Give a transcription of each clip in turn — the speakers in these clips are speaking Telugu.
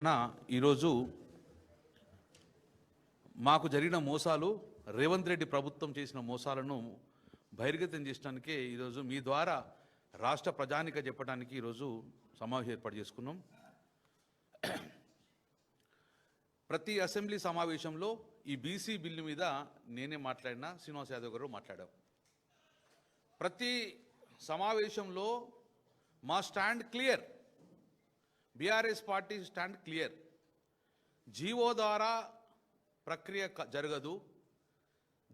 ఈరోజు మాకు జరిగిన మోసాలు, రేవంత్ రెడ్డి ప్రభుత్వం చేసిన మోసాలను బహిర్గతం చేయడానికే ఈరోజు మీ ద్వారా రాష్ట్ర ప్రజానిక చెప్పడానికి ఈరోజు సమావేశం ఏర్పాటు చేసుకున్నాం. ప్రతి అసెంబ్లీ సమావేశంలో ఈ బీసీ బిల్లు మీద నేనే మాట్లాడినా, శ్రీనివాస్ యాదవ్ గారు మాట్లాడాం. ప్రతి సమావేశంలో మా stand clear, BRS party stand clear. GO ద్వారా ప్రక్రియ జరగదు,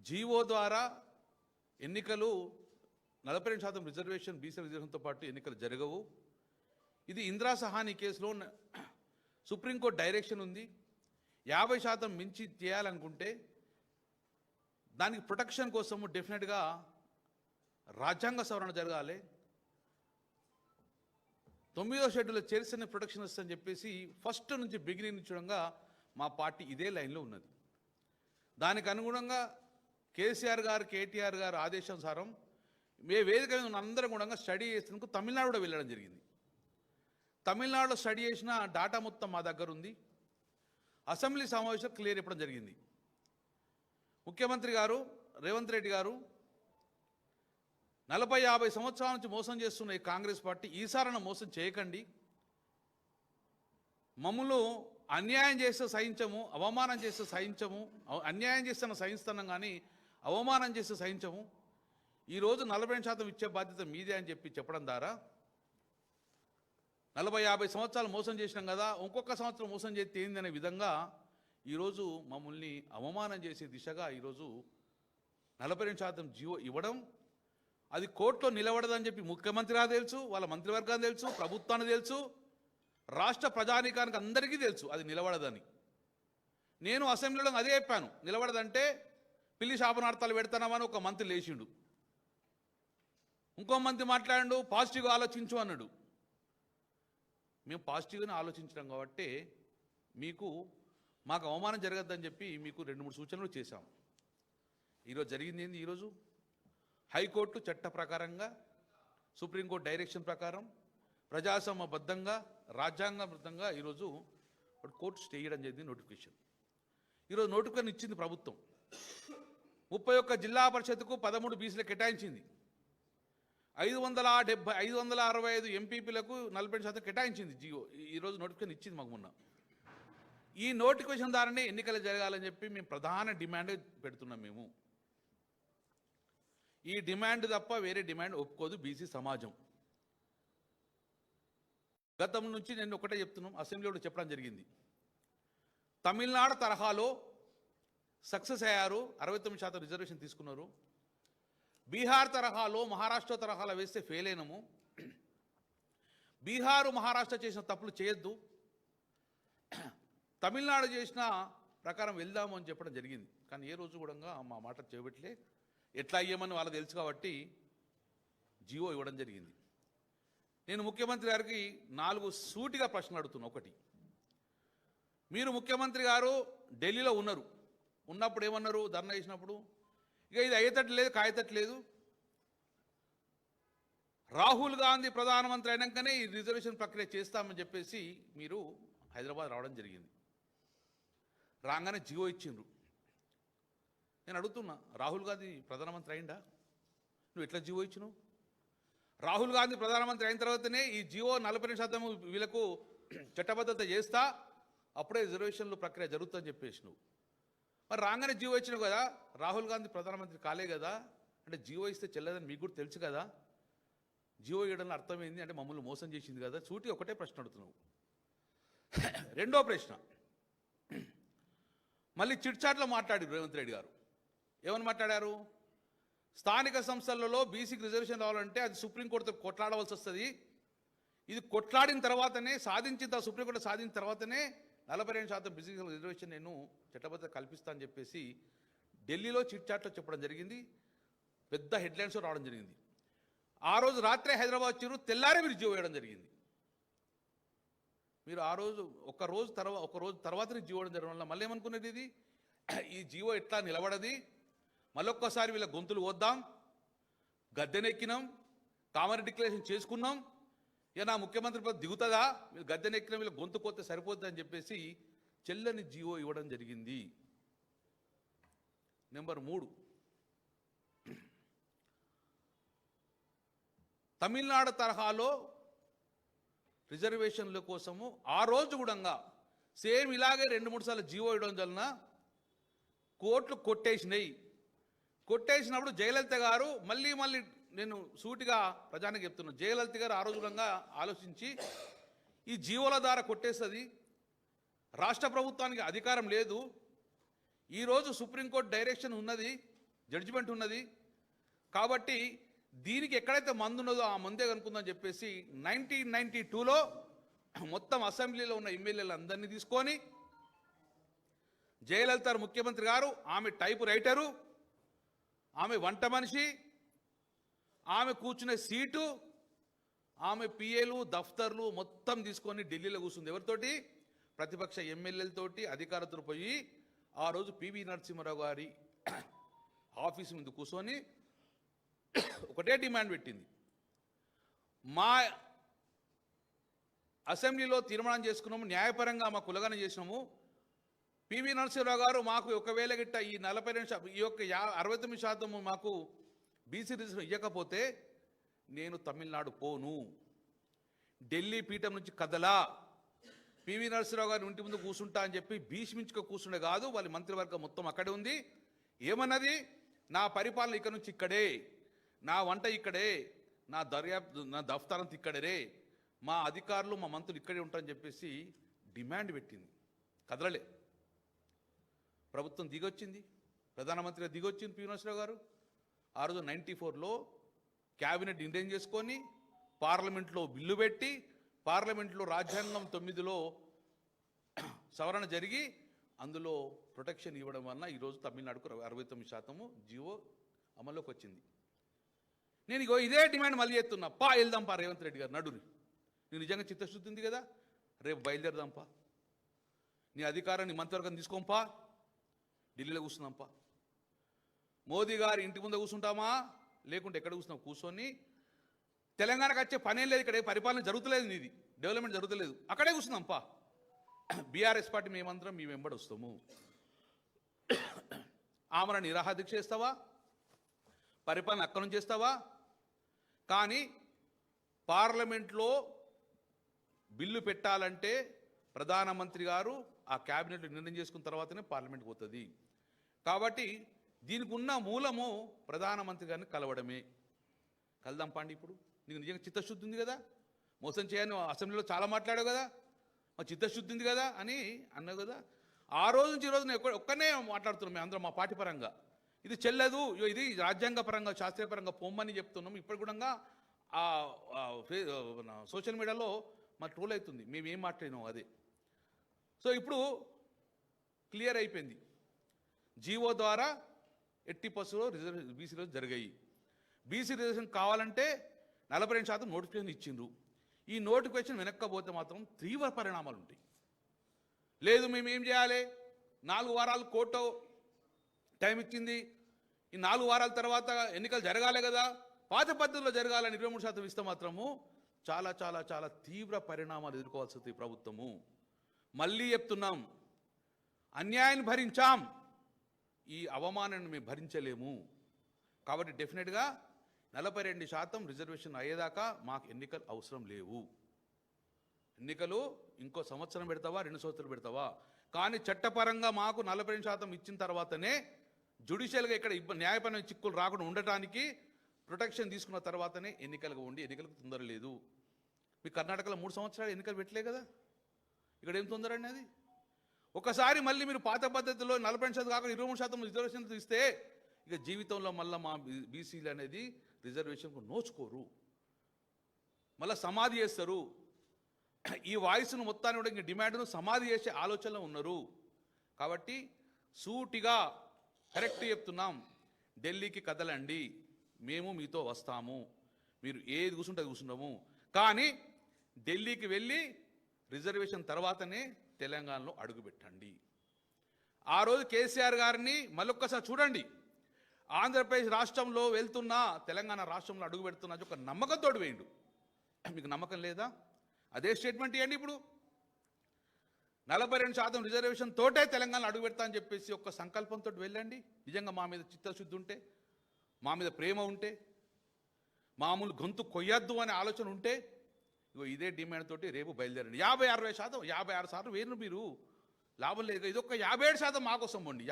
జీవో ద్వారా ఎన్నికలు 42% రిజర్వేషన్ బీసీ రిజర్వేషన్తో పాటు ఎన్నికలు జరగవు. ఇది ఇందిరా సహాని కేసులో సుప్రీంకోర్టు డైరెక్షన్ ఉంది. 50% మించి చేయాలనుకుంటే దానికి ప్రొటెక్షన్ కోసము డెఫినెట్గా రాజ్యాంగ సవరణ జరగాలి. 9వ షెడ్యూల్లో చేర్చిన ప్రొటెక్షన్ వస్తుందని చెప్పేసి ఫస్ట్ నుంచి బిగినింగ్ చూడంగా మా పార్టీ ఇదే లైన్లో ఉన్నది. దానికి అనుగుణంగా కేసీఆర్ గారు, కేటీఆర్ గారు ఆదేశానుసారం మే వేదిక మీద ఉన్న అందరం కూడా స్టడీ చేసేందుకు తమిళనాడు కూడా వెళ్ళడం జరిగింది. తమిళనాడులో స్టడీ చేసిన డాటా మొత్తం మా దగ్గర ఉంది. అసెంబ్లీ సమావేశం క్లియర్ ఇవ్వడం జరిగింది. ముఖ్యమంత్రి గారు రేవంత్ రెడ్డి గారు 40-50 సంవత్సరాల నుంచి మోసం చేస్తున్న ఈ కాంగ్రెస్ పార్టీ ఈసారన మోసం చేయకండి, మమ్మల్ని అన్యాయం చేస్తే సహించము, అవమానం చేస్తే సహించము, అన్యాయం చేస్తున్న సహిస్తున్నాం కానీ అవమానం చేస్తే సహించము, ఈరోజు 40% ఇచ్చే బాధ్యత మీదే అని చెప్పడం ద్వారా 40-50 సంవత్సరాలు మోసం చేసినాం కదా, ఇంకొక సంవత్సరం మోసం చేస్తే ఏందనే విధంగా ఈరోజు మమ్మల్ని అవమానం చేసే దిశగా ఈరోజు 42% జీవో ఇవ్వడం, అది కోర్టులో నిలబడదని చెప్పి ముఖ్యమంత్రికి తెలుసు, వాళ్ళ మంత్రివర్గానికి తెలుసు, ప్రభుత్వానికి తెలుసు, రాష్ట్ర ప్రజానీకానికి అందరికీ తెలుసు అది నిలబడదని. నేను అసెంబ్లీలో అదే చెప్పాను, నిలబడదంటే పిల్లి శాపనార్థాలు పెడతానమని ఒక మంత్రి లేచిండు, ఇంకో మంత్రి మాట్లాడు పాజిటివ్గా ఆలోచించు అన్నాడు. మేము పాజిటివ్గానే ఆలోచించడం కాబట్టి మాకు అవమానం జరగద్దని చెప్పి మీకు 2-3 సూచనలు చేశాం. ఈరోజు జరిగింది ఏంది? ఈరోజు హైకోర్టు చట్ట ప్రకారంగా, సుప్రీంకోర్టు డైరెక్షన్ ప్రకారం ప్రజాస్వామ్యబద్ధంగా, రాజ్యాంగబద్ధంగా ఈరోజు కోర్టు స్టే చేయడం జరిగింది. నోటిఫికేషన్ ఈరోజు నోటిఫికేషన్ ఇచ్చింది ప్రభుత్వం. 31 జిల్లా పరిషత్కు 13 బీసీలకు కేటాయించింది. 565 ఎంపీపీలకు 40% కేటాయించింది. జియో ఈరోజు నోటిఫికేషన్ ఇచ్చింది మాకు మొన్న. ఈ నోటిఫికేషన్ ద్వారానే ఎన్నికలు జరగాలని చెప్పి మేము ప్రధాన డిమాండ్ పెడుతున్నాం. మేము ఈ డిమాండ్ తప్ప వేరే డిమాండ్ ఒప్పుకోదు బీసీ సమాజం. గతం నుంచి నేను ఒకటే చెప్తున్నాం, అసెంబ్లీలో చెప్పడం జరిగింది. తమిళనాడు తరహాలో సక్సెస్ అయ్యారు, 69% రిజర్వేషన్ తీసుకున్నారు. బీహార్ తరహాలో, మహారాష్ట్ర తరహాలో వేస్తే ఫెయిల్ అయినాము. బీహారు, మహారాష్ట్ర చేసిన తప్పులు చేయొద్దు, తమిళనాడు చేసిన ప్రకారం వెళ్దాము అని చెప్పడం జరిగింది. కానీ ఏ రోజు కూడా మా మాట చేపట్టలే. ఎట్లా అయ్యామని వాళ్ళకి తెలుసు కాబట్టి జీవో ఇవ్వడం జరిగింది. నేను ముఖ్యమంత్రి గారికి 4 సూటిగా ప్రశ్నలు అడుగుతున్నా. ఒకటి, మీరు ముఖ్యమంత్రి గారు ఢిల్లీలో ఉన్నప్పుడు ఏమన్నారు? ధర్నా చేసినప్పుడు ఇక ఇది అయ్యేటట్లేదు, కాయేటట్లేదు, రాహుల్ గాంధీ ప్రధానమంత్రి అయినాకనే ఈ రిజర్వేషన్ ప్రక్రియ చేస్తామని చెప్పేసి మీరు హైదరాబాద్ రావడం జరిగింది. రాగానే జీవో ఇచ్చిండ్రు. నేను అడుగుతున్నా, రాహుల్ గాంధీ ప్రధానమంత్రి అయిందా? నువ్వు ఎట్లా జీవో ఇచ్చినావు? రాహుల్ గాంధీ ప్రధానమంత్రి అయిన తర్వాతనే ఈ జీవో 40% వీళ్ళకు చట్టబద్ధత చేస్తా, అప్పుడే రిజర్వేషన్లు ప్రక్రియ జరుగుతుందని చెప్పేసి నువ్వు మరి రాగానే జీవో ఇచ్చినావు కదా. రాహుల్ గాంధీ ప్రధానమంత్రి కాలే కదా, అంటే జీవో ఇస్తే చెల్లదని మీకు కూడా తెలుసు కదా. జీవో ఇవ్వడంలో అర్థమైంది అంటే మమ్మల్ని మోసం చేసింది కదా. సూటి ఒకటే ప్రశ్న అడుగుతున్నావు. రెండో ప్రశ్న, మళ్ళీ చిట్చాట్లో మాట్లాడారు రేవంత్ రెడ్డి గారు. ఏమని మాట్లాడారు? స్థానిక సంస్థలలో బీసీకి రిజర్వేషన్ రావాలంటే అది సుప్రీంకోర్టుతో కొట్లాడవలసి వస్తుంది, ఇది కొట్లాడిన తర్వాతనే సుప్రీంకోర్టు సాధించిన తర్వాతనే 42% బీసీ రిజర్వేషన్ నేను చట్టబద్ధత కల్పిస్తా అని చెప్పేసి ఢిల్లీలో చిట్చాట్లో చెప్పడం జరిగింది. పెద్ద హెడ్లైన్స్ రావడం జరిగింది. ఆ రోజు రాత్రే హైదరాబాద్ వచ్చారు, తెల్లారే మీరు జీవో వేయడం జరిగింది. మీరు ఆ రోజు ఒక రోజు తర్వాతనే జీవో వేయడం జరగడం వల్ల మళ్ళీ ఏమనుకున్నది, ఈ జీవో ఎట్లా నిలబడది, మళ్ళొక్కసారి వీళ్ళ గొంతులు వద్దాం, గద్దెనెక్కినాం, కామన్ డిక్లరేషన్ చేసుకున్నాం, ఇక నా ముఖ్యమంత్రి పదవి దిగుతుందా, వీళ్ళు గద్దెనెక్కిన వీళ్ళు గొంతు కోతే సరిపోద్ది అని చెప్పేసి చెల్లని జీవో ఇవ్వడం జరిగింది. నెంబర్ 3, తమిళనాడు తరహాలో రిజర్వేషన్ల కోసము ఆ రోజు కూడా సేమ్ ఇలాగే 2-3 సార్లు జీవో ఇవ్వడం వలన కోర్టులు కొట్టేసినప్పుడు జయలలిత గారు మళ్ళీ నేను సూటిగా ప్రజానికి చెప్తున్నాను, జయలలిత గారు ఆ రోజు కూడా ఆలోచించి ఈ జీవోల ద్వారా కొట్టేస్తుంది, రాష్ట్ర ప్రభుత్వానికి అధికారం లేదు, ఈరోజు సుప్రీంకోర్టు డైరెక్షన్ ఉన్నది, జడ్జిమెంట్ ఉన్నది, కాబట్టి దీనికి ఎక్కడైతే మందు ఉన్నదో ఆ మందే కనుక్కుందని చెప్పేసి 1992లో మొత్తం అసెంబ్లీలో ఉన్న ఎమ్మెల్యేలు అందరినీ తీసుకొని జయలలిత ముఖ్యమంత్రి గారు, ఆమె టైపు రైటరు, ఆమె వంట మనిషి, ఆమె కూర్చునే సీటు, ఆమె పిఏలు దఫ్తర్లు మొత్తం తీసుకొని ఢిల్లీలో కూర్చుంది. ఎవరితోటి? ప్రతిపక్ష ఎమ్మెల్యేలతోటి అధికారులతో పోయి ఆ రోజు పివి నరసింహారావు గారి ఆఫీసు ముందు కూర్చొని ఒకటే డిమాండ్ పెట్టింది, మా అసెంబ్లీలో తీర్మానం చేసుకున్నాము, న్యాయపరంగా మా కులగన చేసినాము, పివి నరసింహారావు గారు మాకు ఒకవేళ గిట్ట ఈ 42% ఈ యొక్క 69% మాకు బీసీ రిజర్వేషన్ ఇవ్వకపోతే నేను తమిళనాడు పోను, ఢిల్లీ పీఠం నుంచి కదలా, పివి నరసింహారావు గారి ఇంటి ముందు కూర్చుంటా అని చెప్పి భీష్మించుకో కూర్చుండే కాదు, వాళ్ళ మంత్రివర్గం మొత్తం అక్కడే ఉంది. ఏమన్నది? నా పరిపాలన ఇక్కడ నుంచి ఇక్కడే, నా వంట ఇక్కడే, నా దర్యాప్తు నా దఫ్తరంత ఇక్కడే, మా అధికారులు మా మంత్రులు ఇక్కడే ఉంటారని చెప్పేసి డిమాండ్ పెట్టింది. కదలలే. ప్రభుత్వం దిగొచ్చింది, ప్రధానమంత్రిగా దిగొచ్చింది పివి నరసింహారావు గారు. ఆ రోజు 94లో క్యాబినెట్ నిర్ణయం చేసుకొని పార్లమెంట్లో బిల్లు పెట్టి పార్లమెంట్లో రాజ్యాంగం 9లో సవరణ జరిగి అందులో ప్రొటెక్షన్ ఇవ్వడం వలన ఈరోజు తమిళనాడుకు 69% జీవో అమల్లోకి వచ్చింది. నేను ఇదే డిమాండ్ మళ్ళీ చేస్తున్నా, వెళ్దాంపా రేవంత్ రెడ్డి గారు నడుని, నీ నిజంగా చిత్తశుద్ధి ఉంది కదా, రేపు బయలుదేరదాంపా, నీ అధికారాన్ని మంత్రివర్గం తీసుకోంపా, ఢిల్లీలో కూర్చుందాంపా, మోదీ గారి ఇంటి ముందు కూర్చుంటామా లేకుంటే ఎక్కడ కూర్చున్నాం, కూర్చొని తెలంగాణకు వచ్చే పనేం లేదు, ఇక్కడ పరిపాలన జరుగుతలేదు, నీది డెవలప్మెంట్ జరుగుతలేదు, అక్కడే కూర్చుందాంపా, బీఆర్ఎస్ పార్టీ మేమందరం మీ వెంబడి వస్తాము, ఆమరణ నిరాహార దీక్ష చేస్తావా, పరిపాలన అక్కడి నుంచి చేస్తావా, కానీ పార్లమెంట్లో బిల్లు పెట్టాలంటే ప్రధానమంత్రి గారు ఆ క్యాబినెట్లో నిర్ణయం చేసుకున్న తర్వాతనే పార్లమెంట్కి పోతుంది. కాబట్టి దీనికి ఉన్న మూలము ప్రధానమంత్రి గారిని కలవడమే. కలుదాం పాండి, ఇప్పుడు నీకు నిజంగా చిత్తశుద్ధి ఉంది కదా, మోసం చేయని అసెంబ్లీలో చాలా మాట్లాడావు కదా, మా చిత్తశుద్ధి ఉంది కదా అని అన్నావు కదా. ఆ రోజు నుంచి ఈరోజు నేను ఒక్కనే మాట్లాడుతున్నాం మేము అందరం మా పార్టీ పరంగా, ఇది చెల్లదు, ఇది రాజ్యాంగ పరంగా శాస్త్రీయ పరంగా పొమ్మని చెప్తున్నాం. ఇప్పుడు కూడా సోషల్ మీడియాలో మా ట్రోల్ అవుతుంది, మేము ఏం మాట్లాడినాం అదే. సో ఇప్పుడు క్లియర్ అయిపోయింది, జీవో ద్వారా 80% బీసీలో జరిగాయి. బీసీ రిజర్వేషన్ కావాలంటే 42% నోటిఫికేషన్ ఇచ్చిండ్రు. ఈ నోటిఫికేషన్ వెనక్కపోతే మాత్రం తీవ్ర పరిణామాలు ఉంటాయి. లేదు మేము ఏం చేయాలి, 4 వారాలు కోర్టు టైం ఇచ్చింది, ఈ 4 వారాల తర్వాత ఎన్నికలు జరగాలి కదా, పాత పద్ధతిలో జరగాలని 23% ఇస్తే మాత్రము చాలా చాలా చాలా తీవ్ర పరిణామాలు ఎదుర్కోవాల్సి వస్తుంది ప్రభుత్వము. మళ్ళీ చెప్తున్నాం, అన్యాయాన్ని భరించాం, ఈ అవమానాన్ని మేము భరించలేము. కాబట్టి డెఫినెట్గా 42% రిజర్వేషన్ అయ్యేదాకా మాకు ఎన్నికలు అవసరం లేవు. ఎన్నికలు ఇంకో సంవత్సరం పెడతావా 2 సంవత్సరాలు పెడతావా, కానీ చట్టపరంగా మాకు 42% ఇచ్చిన తర్వాతనే జ్యుడిషియల్గా ఇక్కడ న్యాయపరమైన చిక్కులు రాకుండా ఉండటానికి ప్రొటెక్షన్ తీసుకున్న తర్వాతనే ఎన్నికలుగా ఉండి, ఎన్నికలకు తొందర లేదు. మీ కర్ణాటకలో 3 సంవత్సరాలు ఎన్నికలు పెట్టలే కదా, ఇక్కడ ఏం తొందర అనేది. ఒకసారి మళ్ళీ మీరు పాత పద్ధతిలో 40% కాకుండా 23% రిజర్వేషన్ ఇస్తే ఇక జీవితంలో మళ్ళీ మా బీసీలు అనేది రిజర్వేషన్కు నోచుకోరు, మళ్ళీ సమాధి చేస్తారు. ఈ వాయిస్ను మొత్తాన్ని కూడా ఇంక డిమాండ్ను సమాధి చేసే ఆలోచనలో ఉన్నారు. కాబట్టి సూటిగా కరెక్ట్ చెప్తున్నాం, ఢిల్లీకి కదలండి, మేము మీతో వస్తాము, మీరు ఏది కూర్చుంటే అది కూర్చున్నాము, కానీ ఢిల్లీకి వెళ్ళి రిజర్వేషన్ తర్వాతనే తెలంగాణలో అడుగుపెట్టండి. ఆ రోజు కేసీఆర్ గారిని మళ్ళొక్కసారి చూడండి, ఆంధ్రప్రదేశ్ రాష్ట్రంలో వెళ్తున్నా తెలంగాణ రాష్ట్రంలో అడుగు పెడుతున్నా ఒక నమ్మకంతో వేయండు. మీకు నమ్మకం లేదా? అదే స్టేట్మెంట్ ఇవ్వండి. ఇప్పుడు 42% రిజర్వేషన్ తోటే తెలంగాణ అడుగు పెడతా అని చెప్పేసి ఒక సంకల్పంతో వెళ్ళండి. నిజంగా మా మీద చిత్తశుద్ధి ఉంటే, మా మీద ప్రేమ ఉంటే, మామూలు గొంతు కొయ్యొద్దు అనే ఆలోచన ఉంటే ఇగో ఇదే డిమాండ్ తోటి రేపు బయలుదేరండి. 50-60%, 56 సార్లు వేరు మీరు, లాభం లేదు. ఇది ఒక 57% మా కోసం పోండి.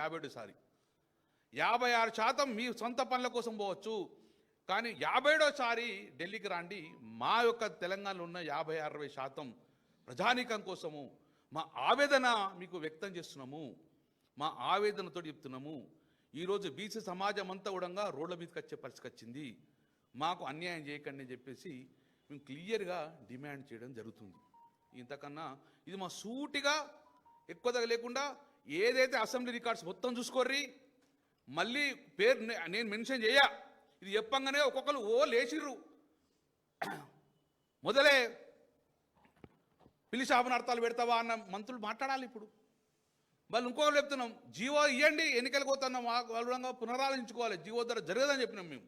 56% మీ సొంత పనుల కోసం పోవచ్చు, కానీ 57సారి ఢిల్లీకి రాండి. మా యొక్క తెలంగాణలో ఉన్న 50-60% ప్రజానీకం కోసము మా ఆవేదన మీకు వ్యక్తం చేస్తున్నాము. మా ఆవేదనతో చెప్తున్నాము. ఈరోజు బీసీ సమాజం అంతా కూడా రోడ్ల మీదకి వచ్చే పరిస్థితి వచ్చింది. మాకు అన్యాయం చేయకండి అని చెప్పేసి మేము క్లియర్గా డిమాండ్ చేయడం జరుగుతుంది. ఇంతకన్నా ఇది మా సూటిగా ఎక్కువ లేకుండా ఏదైతే అసెంబ్లీ రికార్డ్స్ మొత్తం చూసుకోర్రి, మళ్ళీ పేరు నేను మెన్షన్ చేయ, ఇది చెప్పంగానే ఒక్కొక్కరు లేచిర్రు. మొదలే పిలిచి అర్థాలు పెడతావా అన్న మంత్రులు మాట్లాడాలి. ఇప్పుడు వాళ్ళు ఇంకొకరు చెప్తున్నాం, జీవో ఇవ్వండి, ఎన్నికలకు పోతున్నాం, వాళ్ళు పునరాలోచించుకోవాలి, జీవో ద్వారా జరగదని చెప్పినాం మేము.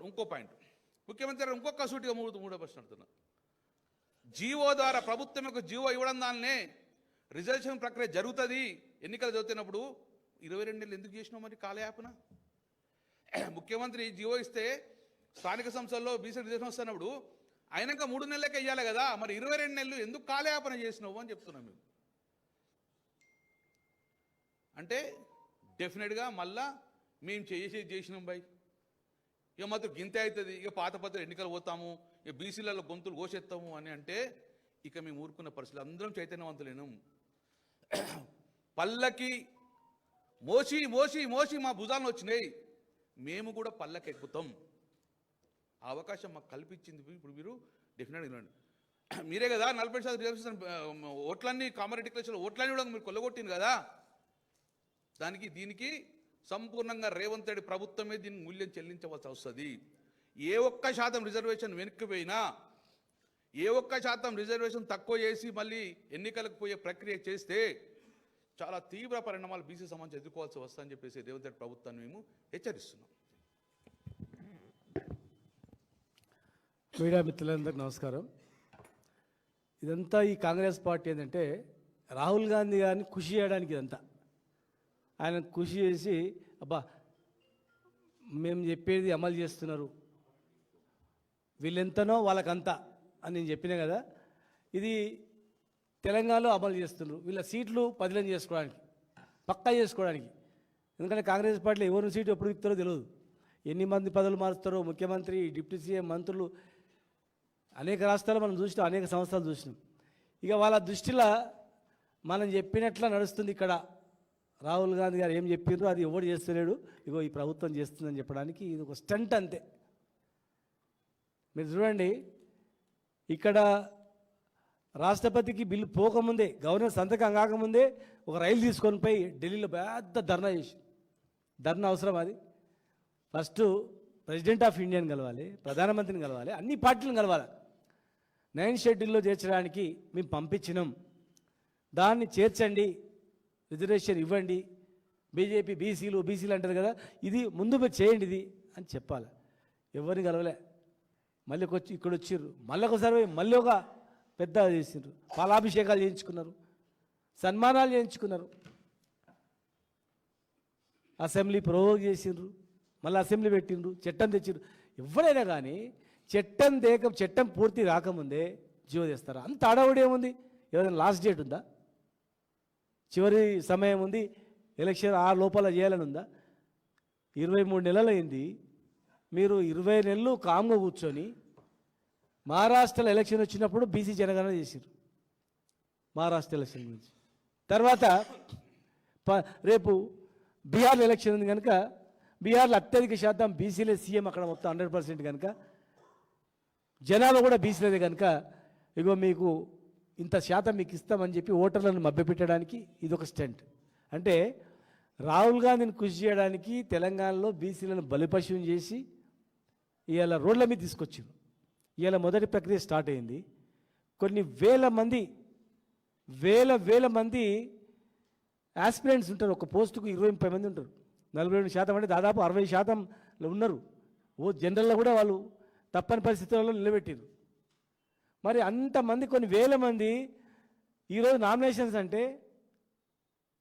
ఇంకో పాయింట్, ముఖ్యమంత్రి గారు ఇంకొక సూటిగా మూడో ప్రశ్న అడుగుతున్నా. జీవో ద్వారా ప్రభుత్వం యొక్క జీవో ఇవ్వడం దాన్నే రిజర్వేషన్ ప్రక్రియ జరుగుతుంది ఎన్నికలు జరుగుతున్నప్పుడు 22 నెలలు ఎందుకు చేసినావు మరి కాలయాపన? ముఖ్యమంత్రి జీవో ఇస్తే స్థానిక సంస్థల్లో బీసీ రిజర్వేషన్ వస్తున్నప్పుడు అయినాక 3 నెలలకే ఇవ్వాలి కదా, మరి 22 నెలలు ఎందుకు కాలయాపన చేసినావు అని చెప్తున్నాం మేము. అంటే డెఫినెట్గా మళ్ళా మేము చేసినాం బై, ఇక మాత్రం గింతే అవుతుంది, ఇక పాత పత్ర ఎన్నికలు పోతాము, ఇక బీసీలలో గొంతులు కోసేస్తాము అని అంటే ఇక మేము ఊరుకున్న పరిస్థితులు. అందరం చైతన్యవంతులేను. పల్లకి మోసి మోసి మోసి మా భుజాలను వచ్చినాయి, మేము కూడా పల్లకి ఎక్కుతాం. ఆ అవకాశం మాకు కల్పించింది. ఇప్పుడు మీరు డెఫినెట్గా వినండి. మీరే కదా 40% రిజర్వేషన్ ఓట్లన్నీ కామారెడ్డి డిక్లరేషన్ ఓట్లన్నీ కూడా మీరు కొల్లగొట్టింది కదా. దీనికి సంపూర్ణంగా రేవంత్ రెడ్డి ప్రభుత్వమే దీనికి మూల్యం చెల్లించవలసి వస్తుంది. ఏ ఒక్క శాతం రిజర్వేషన్ వెనక్కిపోయినా, ఏ ఒక్క శాతం రిజర్వేషన్ తక్కువ చేసి మళ్ళీ ఎన్నికలకు పోయే ప్రక్రియ చేస్తే చాలా తీవ్ర పరిణామాలు బీసీ సమాజం ఎదుర్కోవాల్సి వస్తుందని చెప్పేసి రేవంత్ రెడ్డి ప్రభుత్వాన్ని మేము హెచ్చరిస్తున్నాం. మీడియా మిత్రులందరికీ నమస్కారం. ఇదంతా ఈ కాంగ్రెస్ పార్టీ ఏంటంటే రాహుల్ గాంధీ గారిని ఖుషి చేయడానికి, ఇదంతా ఆయన ఖుషి చేసి అబ్బా మేము చెప్పేది అమలు చేస్తున్నారు, వీళ్ళెంతనో వాళ్ళకంతా అని నేను చెప్పినా కదా. ఇది తెలంగాణలో అమలు చేస్తున్నారు. వీళ్ళ సీట్లు పదిలం చేసుకోవడానికి, పక్కా చేసుకోవడానికి. ఎందుకంటే కాంగ్రెస్ పార్టీలో ఎవరిని సీటు ఎప్పుడు ఇస్తారో తెలియదు, ఎన్ని మంది పదవులు మారుస్తారో, ముఖ్యమంత్రి, డిప్యూటీ సీఎం, మంత్రులు అనేక రాష్ట్రాలు మనం చూసినాం, అనేక సంవత్సరాలు చూసినాం. ఇక వాళ్ళ దృష్టిలో మనం చెప్పినట్లా నడుస్తుంది. ఇక్కడ రాహుల్ గాంధీ గారు ఏం చెప్పిండ్రో అది ఎవడు చేస్తలేడు, ఇగో ఈ ప్రభుత్వం చేస్తుందని చెప్పడానికి ఇది ఒక స్టంట్ అంతే. మీరు చూడండి, ఇక్కడ రాష్ట్రపతికి బిల్లు పోకముందే, గవర్నర్ సంతకం కాకముందే ఒక రైలు తీసుకొని పోయి ఢిల్లీలో పెద్ద ధర్నా చేసి, ధర్నా అవసరం అది? ఫస్ట్ ప్రెసిడెంట్ ఆఫ్ ఇండియాని కలవాలి, ప్రధానమంత్రిని కలవాలి, అన్ని పార్టీలను కలవాలి. 9th షెడ్యూల్లో చేర్చడానికి మేము పంపించినాం, దాన్ని చేర్చండి, రిజర్వేషన్ ఇవ్వండి, బీజేపీ బీసీలు అంటారు కదా, ఇది ముందు మీరు చేయండి ఇది అని చెప్పాలి. ఎవరిని కలవలే. మళ్ళీ ఇక్కడ వచ్చిర్రు, మళ్ళీ ఒకసారి మళ్ళీ ఒక పెద్ద చేసిండ్రు, పాలాభిషేకాలు చేయించుకున్నారు, సన్మానాలు చేయించుకున్నారు, అసెంబ్లీ ప్రొవోక్ చేసిండ్రు, మళ్ళీ అసెంబ్లీ పెట్టిండ్రు, చట్టం తెచ్చిండ్రు. ఎవరైనా కానీ చట్టం పూర్తి రాకముందే జీవో తెస్తారా? అంత అడవుడు ఏముంది? ఏదైనా లాస్ట్ డేట్ ఉందా? చివరి సమయం ఉంది, ఎలక్షన్ ఆ లోపల చేయాలని ఉందా? 23 నెలలు అయింది. మీరు 20 నెలలు కామ్గా కూర్చొని మహారాష్ట్రలో ఎలక్షన్ వచ్చినప్పుడు బీసీ జనగణన చేశారు, మహారాష్ట్ర ఎలక్షన్ గురించి. తర్వాత రేపు బీహార్లో ఎలక్షన్ ఉంది కనుక బీహార్లో అత్యధిక శాతం బీసీలే సీఎం, అక్కడ మొత్తం 100% కనుక జనాభా కూడా బీసీలదే కనుక ఇగో మీకు ఇంత శాతం మీకు ఇస్తామని చెప్పి ఓటర్లను మభ్యపెట్టడానికి ఇదొక స్టంట్. అంటే రాహుల్ గాంధీని కృషి చేయడానికి తెలంగాణలో బీసీలను బలిపశువుని చేసి ఇవాళ రోడ్ల మీద తీసుకొచ్చారు. ఇవాళ మొదటి ప్రక్రియ స్టార్ట్ అయింది. కొన్ని వేల మంది ఆస్పిరెంట్స్ ఉంటారు, ఒక పోస్టుకు 20-30 మంది ఉంటారు. 42% అంటే దాదాపు 60% ఉన్నారు. జనరల్లో కూడా వాళ్ళు తప్పని పరిస్థితులలో నిలబెట్టిరు. మరి అంతమంది కొన్ని వేల మంది ఈరోజు నామినేషన్స్ అంటే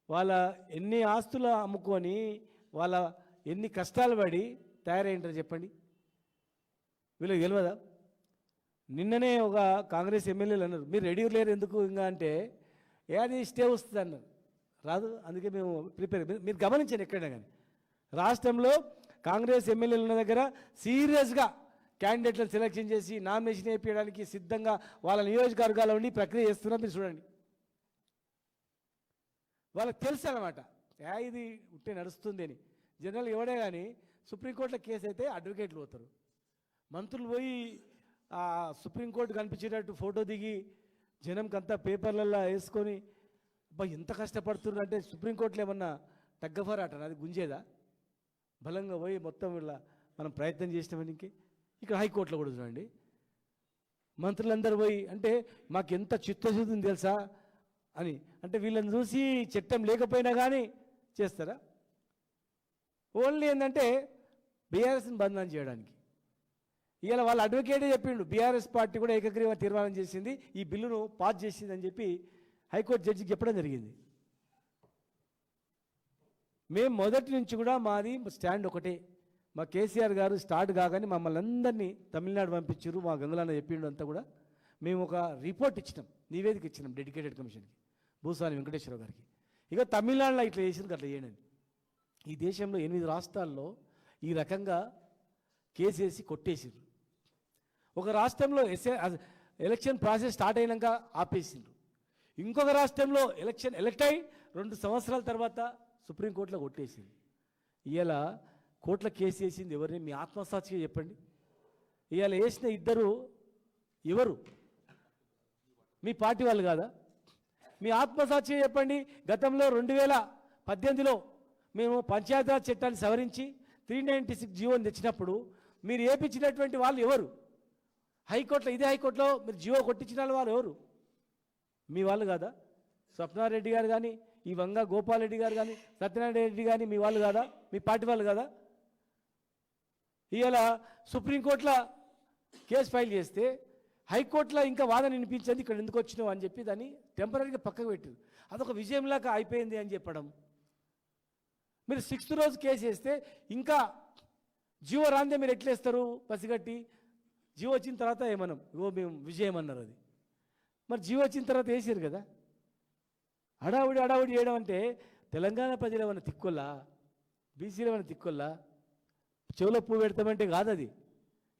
వాళ్ళ ఎన్ని ఆస్తులు అమ్ముకొని వాళ్ళ ఎన్ని కష్టాలు పడి తయారైంటారు చెప్పండి. వీళ్ళకి తెలియదా? నిన్ననే ఒక కాంగ్రెస్ ఎమ్మెల్యేలు అన్నారు, మీరు రెడీ లేరు ఎందుకు ఇంకా అంటే ఏది స్టే వస్తుంది అన్నారు. రాదు, అందుకే మేము ప్రిపేర్. మీరు గమనించండి ఎక్కడైనా కానీ రాష్ట్రంలో కాంగ్రెస్ ఎమ్మెల్యేలు ఉన్న దగ్గర సీరియస్గా క్యాండిడేట్లను సెలెక్షన్ చేసి నామినేషన్ వేయించడానికి సిద్ధంగా వాళ్ళ నియోజకవర్గాల్లో ఉండి ప్రక్రియ చేస్తున్నారు. మీరు చూడండి, వాళ్ళకి తెలుసు అనమాట ఇది ఉంటే నడుస్తుంది అని. జనరల్ ఎవడే కానీ సుప్రీంకోర్టులో కేసు అయితే అడ్వకేట్లు పోతారు, మంత్రులు పోయి సుప్రీంకోర్టు కనిపించేటట్టు ఫోటో దిగి జనంకంతా పేపర్లలో వేసుకొని అబ్బా ఎంత కష్టపడుతున్నారు అంటే సుప్రీంకోర్టులో ఏమన్నా తగ్గఫరాట అది గుంజేదా? బలంగా పోయి మొత్తం ఇలా మనం ప్రయత్నం చేసినామని ఇక్కడ హైకోర్టులో కూడా చూడండి మంత్రులందరూ పోయి అంటే మాకు ఎంత చిత్తశుద్ధి ఉంది తెలుసా అని అంటే వీళ్ళని చూసి చట్టం లేకపోయినా కానీ చేస్తారా? ఓన్లీ ఏంటంటే బీఆర్ఎస్ని బంధనం చేయడానికి. ఇవాళ వాళ్ళ అడ్వకేటే చెప్పిండు బీఆర్ఎస్ పార్టీ కూడా ఏకగ్రీవ తీర్మానం చేసింది, ఈ బిల్లును పాస్ చేసింది అని చెప్పి హైకోర్టు జడ్జికి చెప్పడం జరిగింది. మేము మొదటి నుంచి కూడా మాది స్టాండ్ ఒకటే. మా కేసీఆర్ గారు స్టార్ట్ కాగానే మమ్మల్ని అందరినీ తమిళనాడు పంపించారు, మా గంగులన్న చెప్పిండు అంతా కూడా. మేము ఒక రిపోర్ట్ ఇచ్చినాం, నివేదిక ఇచ్చినాం డెడికేటెడ్ కమిషన్కి, భూస్వామి వెంకటేశ్వర గారికి. ఇక తమిళనాడులో ఇట్లా చేసింది అట్లా చేయనండి. ఈ దేశంలో 8 రాష్ట్రాల్లో ఈ రకంగా కేసేసి కొట్టేసిండ్రు. ఒక రాష్ట్రంలో ఎలక్షన్ ప్రాసెస్ స్టార్ట్ అయినాక ఆపేసిండ్రు. ఇంకొక రాష్ట్రంలో ఎలక్ట్ అయి 2 సంవత్సరాల తర్వాత సుప్రీంకోర్టులో కొట్టేసింది. ఇవాళ కోర్టులో కేసు వేసింది ఎవరిని? మీ ఆత్మసాక్షిగా చెప్పండి. ఇవాళ వేసిన ఇద్దరు ఎవరు? మీ పార్టీ వాళ్ళు కాదా? మీ ఆత్మసాక్షిగా చెప్పండి. గతంలో 2018లో మేము పంచాయతీరాజ్ చట్టాన్ని సవరించి 396 జీవోని తెచ్చినప్పుడు మీరు ఏపించినటువంటి వాళ్ళు ఎవరు? హైకోర్టులో, ఇదే హైకోర్టులో మీరు జీవో కొట్టించిన వాళ్ళు ఎవరు? మీ వాళ్ళు కాదా? స్వప్నారెడ్డి గారు కానీ, ఈ వంగ గోపాల్ రెడ్డి గారు కానీ, సత్యనారాయణ రెడ్డి కానీ మీ వాళ్ళు కాదా? మీ పార్టీ వాళ్ళు కాదా? ఇవాళ సుప్రీంకోర్టులో కేసు ఫైల్ చేస్తే హైకోర్టులో ఇంకా వాదన వినిపించింది, ఇక్కడ ఎందుకు వచ్చినావు అని చెప్పి దాన్ని టెంపరీగా పక్కకు పెట్టారు. అదొక విజయంలాగా అయిపోయింది అని చెప్పడం. మీరు 6th రోజు కేసు వేస్తే ఇంకా జీవో రాందే మీరు ఎట్లేస్తారు పసిగట్టి? జీవో వచ్చిన తర్వాత ఏమన్నాం, మేము విజయం అన్నారు. అది మరి జీవో వచ్చిన తర్వాత వేసారు కదా. హడావుడి చేయడం అంటే తెలంగాణ ప్రజలు ఏమైనా తిక్కొల్లా, బీసీలు ఏమైనా తిక్కొల్లా? చెవులో పువ్వు పెడతామంటే కాదు, అది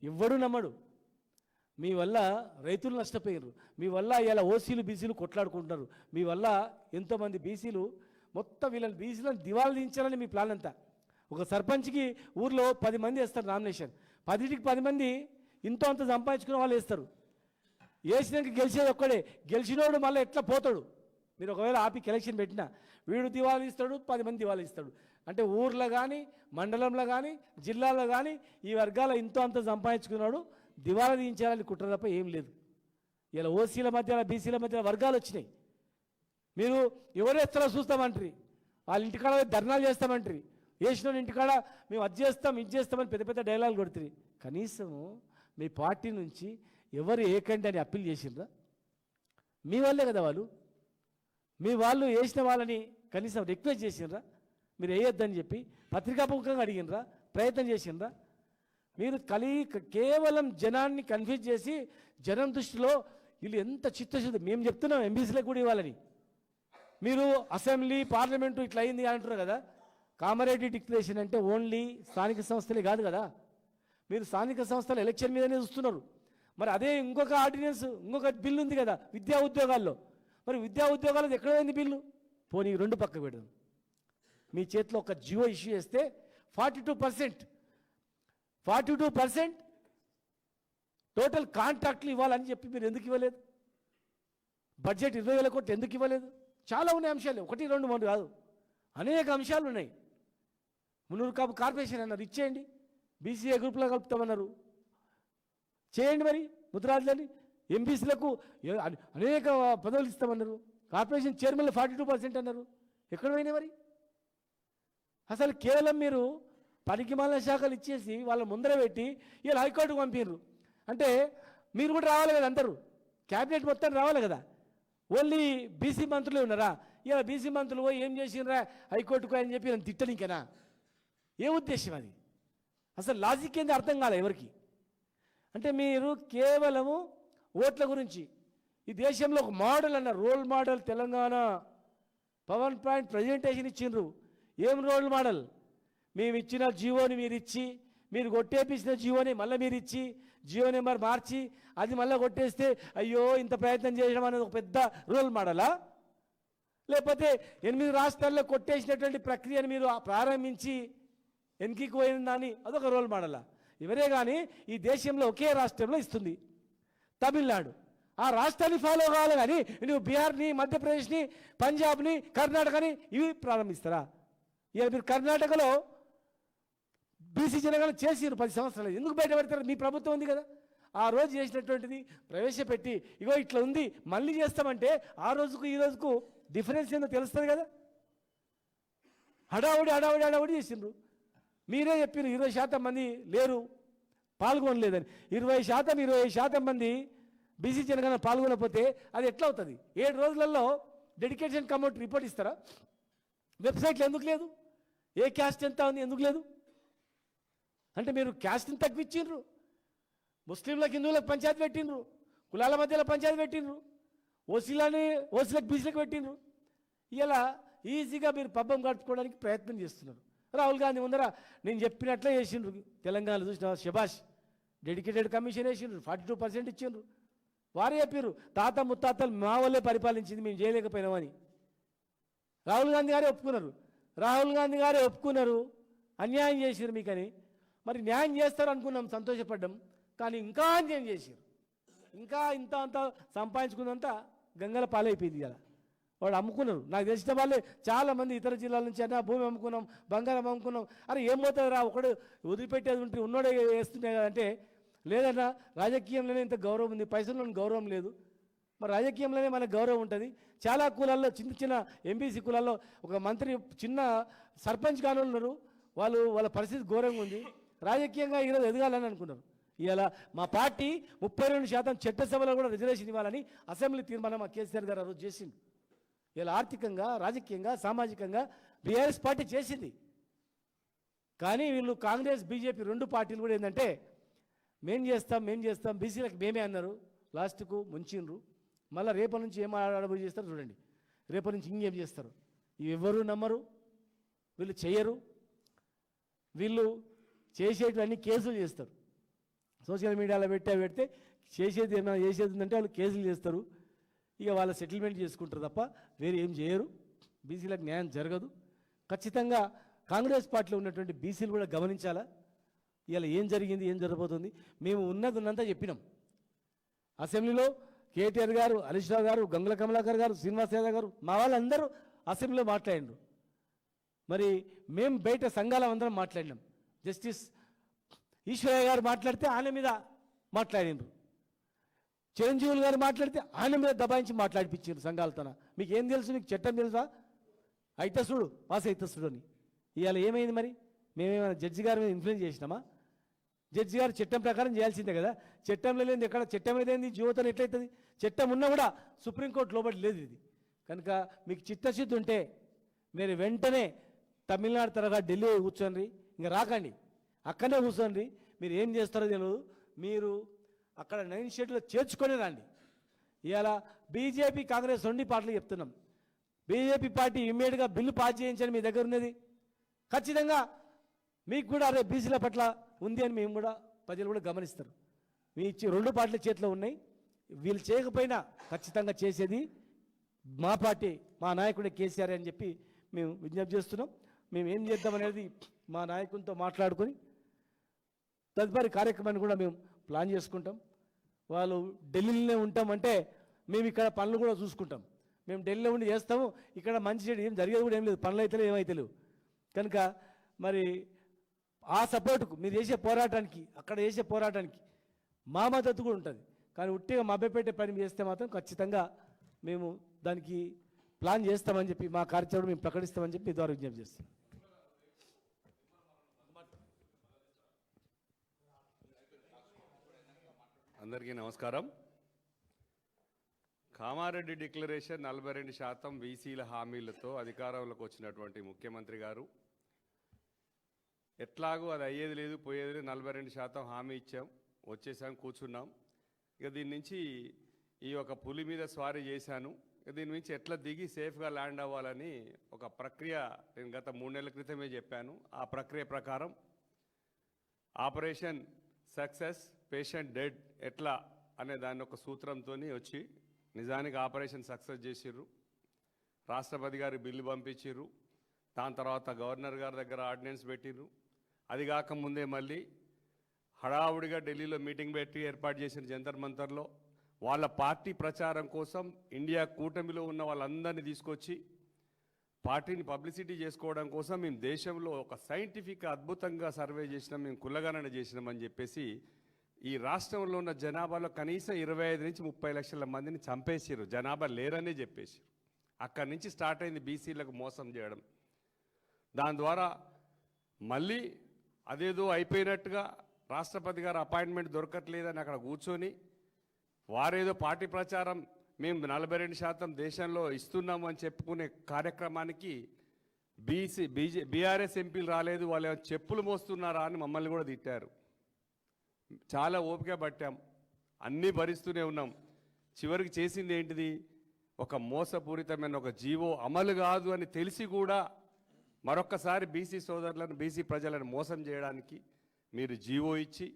ఎవ్వడూ నమ్మడు. మీ వల్ల రైతులు నష్టపోయారు, మీ వల్ల ఇలా ఓసీలు బీసీలు కొట్లాడుకుంటున్నారు, మీ వల్ల ఎంతోమంది బీసీలు మొత్తం వీళ్ళని బీసీలను దివాళా దించాలని మీ ప్లాన్ అంతా. ఒక సర్పంచ్కి ఊర్లో 10 మంది వేస్తారు నామినేషన్, 10కి 10 మంది ఇంతో అంత సంపాదించుకునే వాళ్ళు వేస్తారు. వేసినాక గెలిచేది ఒక్కడే, గెలిచినోడు మళ్ళీ ఎట్లా పోతాడు? మీరు ఒకవేళ ఆపి ఎలక్షన్ పెట్టినా వీడు దివాళా ఇస్తాడు, 10 మంది దివాళా ఇస్తాడు. అంటే ఊర్లో కానీ, మండలంలో కానీ, జిల్లాలో కానీ ఈ వర్గాల ఇంతో అంత సంపాదించుకున్నాడు దివాళా దించాలని కుట్ర తప్ప ఏం లేదు. ఇలా ఓసీల మధ్య, బీసీల మధ్య వర్గాలు వచ్చినాయి. మీరు ఎవరు ఎత్తలో చూస్తామంటారు, వాళ్ళ ఇంటికాడ ధర్నాలు చేస్తామంటారు, వేసిన ఇంటికాడ మేము అది చేస్తాం ఇది చేస్తామని పెద్ద పెద్ద డైలాగులు కొడుతుంది. కనీసము మీ పార్టీ నుంచి ఎవరు ఏకండి అని అప్పీల్ చేసిండ్రా? మీ వాళ్ళే కదా వాళ్ళు. మీ వాళ్ళు వేసిన వాళ్ళని కనీసం రిక్వెస్ట్ చేసిండ్రా మీరు వేయొద్దని చెప్పి? పత్రికాముఖంగా అడిగినరా? ప్రయత్నం చేసిండ్రా? మీరు కేవలం జనాన్ని కన్ఫ్యూజ్ చేసి జనం దృష్టిలో వీళ్ళు ఎంత చిత్తశుద్ధి. మేము చెప్తున్నాం ఎంబీసీలకు కూడా ఇవ్వాలని. మీరు అసెంబ్లీ పార్లమెంటు ఇట్లా అయింది అంటారు కదా. కామారెడ్డి డిక్లరేషన్ అంటే ఓన్లీ స్థానిక సంస్థలే కాదు కదా. మీరు స్థానిక సంస్థల ఎలక్షన్ మీదనే చూస్తున్నారు. మరి అదే ఇంకొక ఆర్డినెన్స్, ఇంకొక బిల్లు ఉంది కదా విద్యా ఉద్యోగాల్లో. మరి విద్యా ఉద్యోగాల్లో ఎక్కడ పోయింది బిల్లు? పోనీ 2 పక్కకు పెడదాం. మీ చేతిలో ఒక జియో ఇష్యూ చేస్తే 42% టోటల్ కాంట్రాక్ట్లు ఇవ్వాలని చెప్పి మీరు ఎందుకు ఇవ్వలేదు? బడ్జెట్ 20,000 కోట్లు ఎందుకు ఇవ్వలేదు? చాలా ఉన్నాయి అంశాలు, 1, 2, 3 కాదు, అనేక అంశాలు ఉన్నాయి. మున్నూరు కాపు కార్పొరేషన్ అన్నారు, ఇచ్చేయండి. బీసీఏ గ్రూప్లో కలుపుతామన్నారు, చేయండి. మరి ముద్రాజులని ఎంబీసీలకు అనేక పదవులు ఇస్తామన్నారు. కార్పొరేషన్ చైర్మన్లు 42% అన్నారు, ఎక్కడ పోయినాయి మరి? అసలు కేవలం మీరు పనికిమాలిన శాఖలు ఇచ్చేసి వాళ్ళ ముందర పెట్టి ఇలా హైకోర్టుకు పంపిర్రు. అంటే మీరు కూడా రావాలి కదా అందరూ, క్యాబినెట్ మొత్తం రావాలి కదా. ఓన్లీ బీసీ మంత్రులే ఉన్నారా? ఇలా బీసీ మంత్రులు పోయి ఏం చేసినరా హైకోర్టుకు అని చెప్పి నన్ను తిట్టనింకేనా? ఏ ఉద్దేశం అది? అసలు లాజిక్ ఏంది అర్థం కాలే ఎవరికి. అంటే మీరు కేవలము ఓట్ల గురించి ఈ దేశంలో ఒక మోడల్ అన్న role model Telangana power point presentation ఇచ్చిండ్రు. ఏం రోల్ మోడల్? మేము ఇచ్చిన జీవోని మీరు ఇచ్చి, మీరు కొట్టేపించిన జీవోని మళ్ళీ మీరు ఇచ్చి, జియో నెంబర్ మార్చి అది మళ్ళీ కొట్టేస్తే అయ్యో ఇంత ప్రయత్నం చేయడం అనేది ఒక పెద్ద రోల్ మోడలా? లేకపోతే 8 రాష్ట్రాల్లో కొట్టేసినటువంటి ప్రక్రియను మీరు ప్రారంభించి వెనక్కి పోయిందని అదొక రోల్ మోడలా? ఇవరే కానీ ఈ దేశంలో ఒకే రాష్ట్రంలో ఇస్తుంది తమిళనాడు. ఆ రాష్ట్రాన్ని ఫాలో కావాలి కానీ నువ్వు బీహార్ని, మధ్యప్రదేశ్ని, పంజాబ్ని, కర్ణాటకని ఇవి ప్రారంభిస్తారా? ఇక మీరు కర్ణాటకలో బీసీ జనగణన చేసిరు 10 సంవత్సరాలు, ఎందుకు బయట పెడతారు? మీ ప్రభుత్వం ఉంది కదా. ఆ రోజు చేసినటువంటిది ప్రవేశపెట్టి ఇగో ఇట్లా ఉంది మళ్ళీ చేస్తామంటే ఆ రోజుకు ఈ రోజుకు డిఫరెన్స్ ఏందో తెలుస్తుంది కదా. హడావుడి చేసిండ్రు. మీరే చెప్పారు 20% మంది లేరు, పాల్గొనలేదని. 20% మంది బీసీ జనగణన పాల్గొనకపోతే అది ఎట్లా అవుతుంది? 7 రోజులలో డెడికేషన్ కమౌట్ రిపోర్ట్ ఇస్తారా? వెబ్సైట్లో ఎందుకు లేదు? ఏ క్యాస్ట్ ఎంత ఉంది ఎందుకు లేదు? అంటే మీరు క్యాస్ట్ని తగ్గించిండ్రు, ముస్లింలకు హిందువులకు పంచాయతీ పెట్టిండ్రు, కులాల మధ్యలో పంచాయతీ పెట్టిండ్రు, ఓసీలకు బీసీలకు పెట్టిండ్రు. ఇలా ఈజీగా మీరు పబ్బం కట్టుకోవడానికి ప్రయత్నం చేస్తున్నారు. రాహుల్ గాంధీ ముందర నేను చెప్పినట్లే చేసిండ్రు. తెలంగాణలో చూసిన శబాష్ డెడికేటెడ్ కమిషన్ వేసిండ్రు, 42% ఇచ్చిండ్రు. వారే చెప్పారు తాత ముత్తాతలు మా వల్లే పరిపాలించింది, మేము చేయలేకపోయినామని. రాహుల్ గాంధీ గారే ఒప్పుకున్నారు అన్యాయం చేసిరు మీకని. మరి న్యాయం చేస్తారు అనుకున్నాం, సంతోషపడ్డాం. కానీ ఇంకా అన్యాయం చేసిరు. ఇంకా ఇంత అంత సంపాదించుకున్నంతా గంగల పాలైపోయింది కదా. వాడు అమ్ముకున్నారు. నాకు తెలిసిన వాళ్ళే చాలామంది ఇతర జిల్లాల నుంచి అన్న భూమి అమ్ముకున్నాం, బంగారం అమ్ముకున్నాం. అరే ఏం పోతుంది రా, ఒకడు వదిలిపెట్టేది ఉంటే ఉన్నోడే వేస్తున్నాయి అంటే, లేదన్నా రాజకీయంలోనే ఇంత గౌరవం ఉంది, పైసల్లోని గౌరవం లేదు. మరి రాజకీయంలోనే మనకు గౌరవం ఉంటుంది. చాలా కులాల్లో చిన్న ఎంబీసీ కులాల్లో ఒక మంత్రి చిన్న సర్పంచ్ కాని ఉన్నారు, వాళ్ళ పరిస్థితి ఘోరంగా ఉంది. రాజకీయంగా ఈరోజు ఎదగాలని అనుకున్నారు. ఇలా మా పార్టీ 32% చట్టసభలో కూడా రిజర్వేషన్ ఇవ్వాలని అసెంబ్లీ తీర్మానం మా కేసీఆర్ గారు ఆ రోజు చేసింది. ఇలా ఆర్థికంగా, రాజకీయంగా, సామాజికంగా బీఆర్ఎస్ పార్టీ చేసింది. కానీ వీళ్ళు కాంగ్రెస్, బీజేపీ 2 పార్టీలు కూడా ఏంటంటే మేం చేస్తాం బీసీలకు మేమే అన్నారు. లాస్ట్కు ముంచిండ్రు. మళ్ళీ రేపటి నుంచి ఏం అడబడి చేస్తారు చూడండి. రేపటి నుంచి ఇంకేం చేస్తారు? ఎవరు నమ్మరు, వీళ్ళు చేయరు. వీళ్ళు చేసేటివన్నీ కేసులు చేస్తారు. సోషల్ మీడియాలో పెడితే చేసేది ఏమైనా చేసేది ఉందంటే వాళ్ళు కేసులు చేస్తారు. ఇక వాళ్ళ సెటిల్మెంట్ చేసుకుంటారు తప్ప వేరే ఏం చేయరు. బీసీలకు న్యాయం జరగదు. ఖచ్చితంగా కాంగ్రెస్ పార్టీలో ఉన్నటువంటి బీసీలు కూడా గమనించాలా ఇలా ఏం జరిగింది, ఏం జరగబోతుంది. మేము ఉన్నదంతా చెప్పినాం. అసెంబ్లీలో కేటీఆర్ గారు, హరీష్ రావు గారు, గంగుల కమలాకర్ గారు, శ్రీనివాస్ యాదవ్ గారు మా వాళ్ళందరూ అసెంబ్లీలో మాట్లాడిండ్రు. మరి మేము బయట సంఘాల అందరం మాట్లాడినాం. జస్టిస్ ఈశ్వరయ్య గారు మాట్లాడితే ఆయన మీద మాట్లాడిండ్రు. చిరంజీవులు గారు మాట్లాడితే ఆయన మీద దబాయించి మాట్లాడిపించారు సంఘాలతో. మీకు ఏం తెలుసు? మీకు చట్టం తెలుసా? అయితే చూడు పాస్ అయితే చూడు అని. ఇవాళ ఏమైంది మరి? మేమేమైనా జడ్జి గారి మీద ఇన్ఫ్లుయెన్స్ చేసినామా? జడ్జి గారు చట్టం ప్రకారం చేయాల్సిందే కదా. చట్టంలో లేని ఎక్కడ చట్టం ఏదైంది? జీవితం ఎట్లయితుంది? చట్టం ఉన్నా కూడా సుప్రీంకోర్టు లోబడి లేదు ఇది. కనుక మీకు చిత్తశుద్ధి ఉంటే మీరు వెంటనే తమిళనాడు తరగా ఢిల్లీ కూర్చోండి, ఇంకా రాకండి, అక్కడనే కూర్చోండి. మీరు ఏం చేస్తారో తెలియదు. మీరు అక్కడ 9 స్టేట్లో చేర్చుకొని రండి. ఇవాళ బీజేపీ, కాంగ్రెస్ 2 పార్టీలు చెప్తున్నాం. బీజేపీ పార్టీ ఇమ్మీడియట్గా బిల్లు పాస్ చేయించని మీ దగ్గర ఉన్నది. ఖచ్చితంగా మీకు కూడా అదే బీసీల పట్ల ఉంది అని మేము కూడా ప్రజలు కూడా గమనిస్తారు. మీ 2 పార్టీల చేతిలో ఉన్నాయి. వీళ్ళు చేయకపోయినా ఖచ్చితంగా చేసేది మా పార్టీ, మా నాయకుడే కేసీఆర్ అని చెప్పి మేము విజ్ఞప్తి చేస్తున్నాం. మేము ఏం చేద్దామనేది మా నాయకునితో మాట్లాడుకొని తదుపరి కార్యక్రమాన్ని కూడా మేము ప్లాన్ చేసుకుంటాం. వాళ్ళు ఢిల్లీలోనే ఉంటామంటే మేము ఇక్కడ పనులు కూడా చూసుకుంటాం. మేము ఢిల్లీలో ఉండి చేస్తాము. ఇక్కడ మంచి చెడు ఏం జరిగేది కూడా ఏం లేదు, పనులు అయితే ఏమైతే లేవు. కనుక మరి ఆ సపోర్టుకు మీరు చేసే పోరాటానికి, అక్కడ చేసే పోరాటానికి మా మద్దతు కూడా ఉంటుంది. కానీ ఉట్టిగా మభ్యపెట్టే పని చేస్తే మాత్రం ఖచ్చితంగా మేము దానికి ప్లాన్ చేస్తామని చెప్పి మా కార్యాచరణ మేము ప్రకటిస్తామని చెప్పి ద్వారా విజ్ఞప్తి చేస్తాం. అందరికీ నమస్కారం. కామారెడ్డి డిక్లరేషన్ 42% బీసీల హామీలతో అధికారంలోకి వచ్చినటువంటి ముఖ్యమంత్రి గారు ఎట్లాగూ అది అయ్యేది లేదు పోయేది లేదు, 42% హామీ ఇచ్చాం, వచ్చేసాం, కూర్చున్నాం. ఇక దీని నుంచి ఈ ఒక పులి మీద స్వారీ చేశాను, ఇక దీని నుంచి ఎట్లా దిగి సేఫ్గా ల్యాండ్ అవ్వాలని ఒక ప్రక్రియ నేను గత 3 నెలల క్రితమే చెప్పాను. ఆ ప్రక్రియ ప్రకారం ఆపరేషన్ సక్సెస్ పేషెంట్ డెడ్ ఎట్లా అనే దాన్ని ఒక సూత్రంతో వచ్చి నిజానికి ఆపరేషన్ సక్సెస్ చేసిర్రు. రాష్ట్రపతి గారి బిల్లు పంపించిర్రు. దాని తర్వాత గవర్నర్ గారి దగ్గర ఆర్డినెన్స్ పెట్టిర్రు. అది కాకముందే మళ్ళీ హడావుడిగా ఢిల్లీలో మీటింగ్ పెట్టి ఏర్పాటు చేసిన జంతర్ మంతర్లో వాళ్ళ పార్టీ ప్రచారం కోసం ఇండియా కూటమిలో ఉన్న వాళ్ళందరినీ తీసుకొచ్చి పార్టీని పబ్లిసిటీ చేసుకోవడం కోసం మేము దేశంలో ఒక సైంటిఫిక్ అద్భుతంగా సర్వే చేసినాం, మేము కుల్లగణన చేసినామని చెప్పేసి ఈ రాష్ట్రంలో ఉన్న జనాభాలో కనీసం 25 నుంచి 30 లక్షల మందిని చంపేసారు, జనాభా లేరనే చెప్పేసారు. అక్కడి నుంచి స్టార్ట్ అయింది బీసీలకు మోసం చేయడం. దాని ద్వారా మళ్ళీ అదేదో అయిపోయినట్టుగా రాష్ట్రపతి గారు అపాయింట్మెంట్ దొరకట్లేదని అక్కడ కూర్చొని వారేదో పార్టీ ప్రచారం మేము 42% దేశంలో ఇస్తున్నాము అని చెప్పుకునే కార్యక్రమానికి బీఆర్ఎస్ ఎంపీలు రాలేదు, వాళ్ళు చెప్పులు మోస్తున్నారా అని మమ్మల్ని కూడా తిట్టారు. చాలా ఓపిక పట్టాం, అన్నీ భరిస్తూనే ఉన్నాం. చివరికి చేసింది ఏంటిది? ఒక మోసపూరితమైన ఒక జీవో అమలు కాదు అని తెలిసి కూడా మరొక్కసారి బీసీ సోదరులను బీసీ ప్రజలను మోసం చేయడానికి మీరు జీవో ఇచ్చి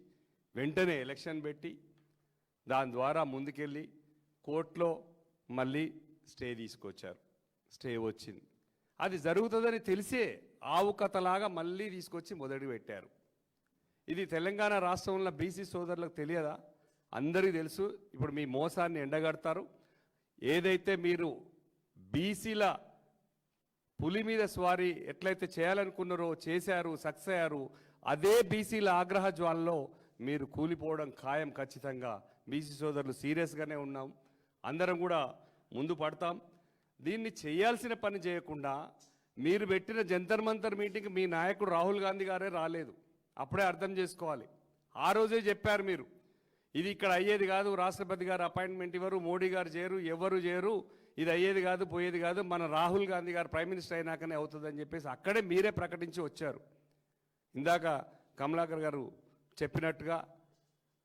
వెంటనే ఎలక్షన్ పెట్టి దాని ద్వారా ముందుకెళ్ళి కోర్టులో మళ్ళీ స్టే తీసుకొచ్చారు. స్టే వచ్చింది. అది జరుగుతుందని తెలిసే ఆవు కథలాగా మళ్ళీ తీసుకొచ్చి మొదటి పెట్టారు. ఇది తెలంగాణ రాష్ట్రంలో బీసీ సోదరులకు తెలియదా? అందరికీ తెలుసు. ఇప్పుడు మీ మోసాన్ని ఎండగడతారు. ఏదైతే మీరు బీసీల పులి మీద స్వారీ ఎట్లయితే చేయాలనుకున్నారో చేశారు, సక్సెస్ అయ్యారు. అదే బీసీల ఆగ్రహ జ్వాలలో మీరు కూలిపోవడం ఖాయం. ఖచ్చితంగా బీసీ సోదరులు సీరియస్గానే ఉన్నాం, అందరం కూడా ముందు పడతాం. దీన్ని చేయాల్సిన పని చేయకుండా మీరు పెట్టిన జంతర్ మంతర్ మీటింగ్ మీ నాయకుడు రాహుల్ గాంధీ గారే రాలేదు. అప్పుడే అర్థం చేసుకోవాలి. ఆ రోజే చెప్పారు మీరు, ఇది ఇక్కడ అయ్యేది కాదు, రాష్ట్రపతి గారు అపాయింట్మెంట్ ఇవ్వరు, మోడీ గారు చేయరు, ఎవరు చేయరు, ఇది అయ్యేది కాదు పోయేది కాదు, మన రాహుల్ గాంధీ గారు ప్రైమ్ మినిస్టర్ అయినాకనే అవుతుందని చెప్పేసి అక్కడే మీరే ప్రకటించి వచ్చారు. ఇందాక కమలాకర్ గారు చెప్పినట్టుగా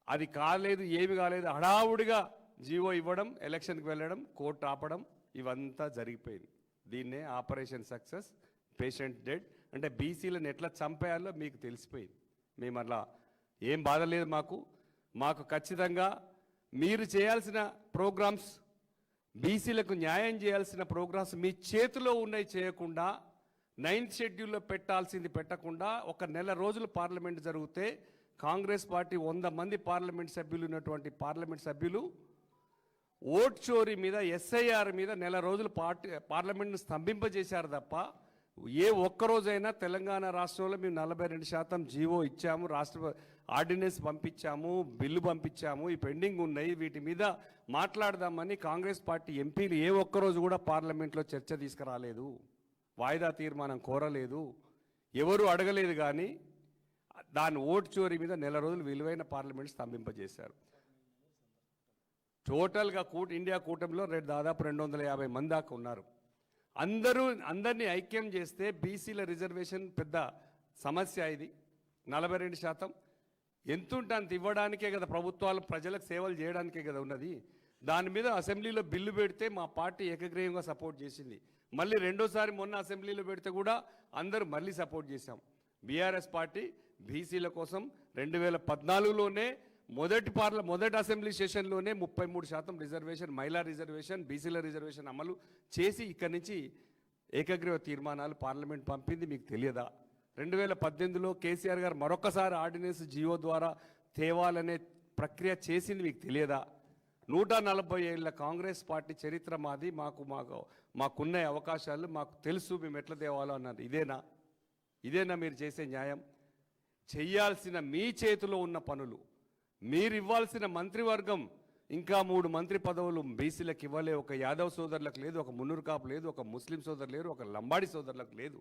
అది కాలేదు, ఏమి కాలేదు, హడావుడిగా జీవో ఇవ్వడం, ఎలక్షన్కి వెళ్ళడం, కోర్టు ఆపడం, ఇవంతా జరిగిపోయింది. దీన్నే ఆపరేషన్ సక్సెస్ పేషెంట్ డెడ్ అంటే బీసీలను ఎట్లా చంపేయాలో మీకు తెలిసిపోయింది. మేము అట్లా ఏం బాధ లేదు మాకు ఖచ్చితంగా మీరు చేయాల్సిన ప్రోగ్రామ్స్, బీసీలకు న్యాయం చేయాల్సిన ప్రోగ్రామ్స్ మీ చేతిలో ఉన్నాయి చేయకుండా 9th షెడ్యూల్లో పెట్టాల్సింది పెట్టకుండా ఒక నెల రోజులు పార్లమెంట్ జరిగితే కాంగ్రెస్ పార్టీ 100 మంది పార్లమెంట్ సభ్యులు ఉన్నటువంటి పార్లమెంట్ సభ్యులు ఓట్ చోరీ మీద ఎస్ఐఆర్ మీద నెల రోజులు పార్లమెంట్ను స్తంభింపజేశారు తప్ప ఏ ఒక్కరోజైనా తెలంగాణ రాష్ట్రంలో మేము 42% జీవో ఇచ్చాము, రాష్ట్ర ఆర్డినెన్స్ పంపించాము, బిల్లు పంపించాము, ఈ పెండింగ్ ఉన్నాయి, వీటి మీద మాట్లాడదామని కాంగ్రెస్ పార్టీ ఎంపీలు ఏ ఒక్కరోజు కూడా పార్లమెంట్లో చర్చ తీసుకురాలేదు, వాయిదా తీర్మానం కోరలేదు, ఎవరు అడగలేదు. కానీ దాని ఓటు చోరీ మీద నెల రోజులు విలువైన పార్లమెంట్ స్తంభింపజేశారు. టోటల్గా ఇండియా కూటమిలో దాదాపు 250 మంది దాకా ఉన్నారు. అందరినీ ఐక్యం చేస్తే బీసీల రిజర్వేషన్ పెద్ద సమస్య. ఇది 42% ఎంతుంటే అంత ఇవ్వడానికే కదా ప్రభుత్వాలు ప్రజలకు సేవలు చేయడానికే కదా ఉన్నది. దాని మీద అసెంబ్లీలో బిల్లు పెడితే మా పార్టీ ఏకగ్రీవంగా సపోర్ట్ చేసింది. మళ్ళీ రెండోసారి మొన్న అసెంబ్లీలో పెడితే కూడా అందరూ మళ్ళీ సపోర్ట్ చేశాం. బీఆర్ఎస్ పార్టీ బీసీల కోసం 2014లోనే మొదటి అసెంబ్లీ సెషన్లోనే 33% రిజర్వేషన్, మహిళా రిజర్వేషన్, బీసీల రిజర్వేషన్ అమలు చేసి ఇక్కడి నుంచి ఏకగ్రీవ తీర్మానాలు పార్లమెంట్ పంపింది. మీకు తెలియదా? 2018లో కేసీఆర్ గారు మరొకసారి ఆర్డినెన్స్ జియో ద్వారా తేవాలనే ప్రక్రియ చేసింది. మీకు తెలియదా? 140 ఏళ్ళ కాంగ్రెస్ పార్టీ చరిత్ర మాది, మాకున్న అవకాశాలు మాకు తెలుసు, మేము ఎట్లా తేవాలో అన్నారు. ఇదేనా మీరు చేసే న్యాయం? చెయ్యాల్సిన మీ చేతిలో ఉన్న పనులు, మీరు ఇవ్వాల్సిన మంత్రివర్గం, ఇంకా 3 మంత్రి పదవులు బీసీలకు ఇవ్వలే. ఒక యాదవ్ సోదరులకు లేదు, ఒక మున్నూరు కాపు లేదు, ఒక ముస్లిం సోదరు లేరు, ఒక లంబాడి సోదరులకు లేదు.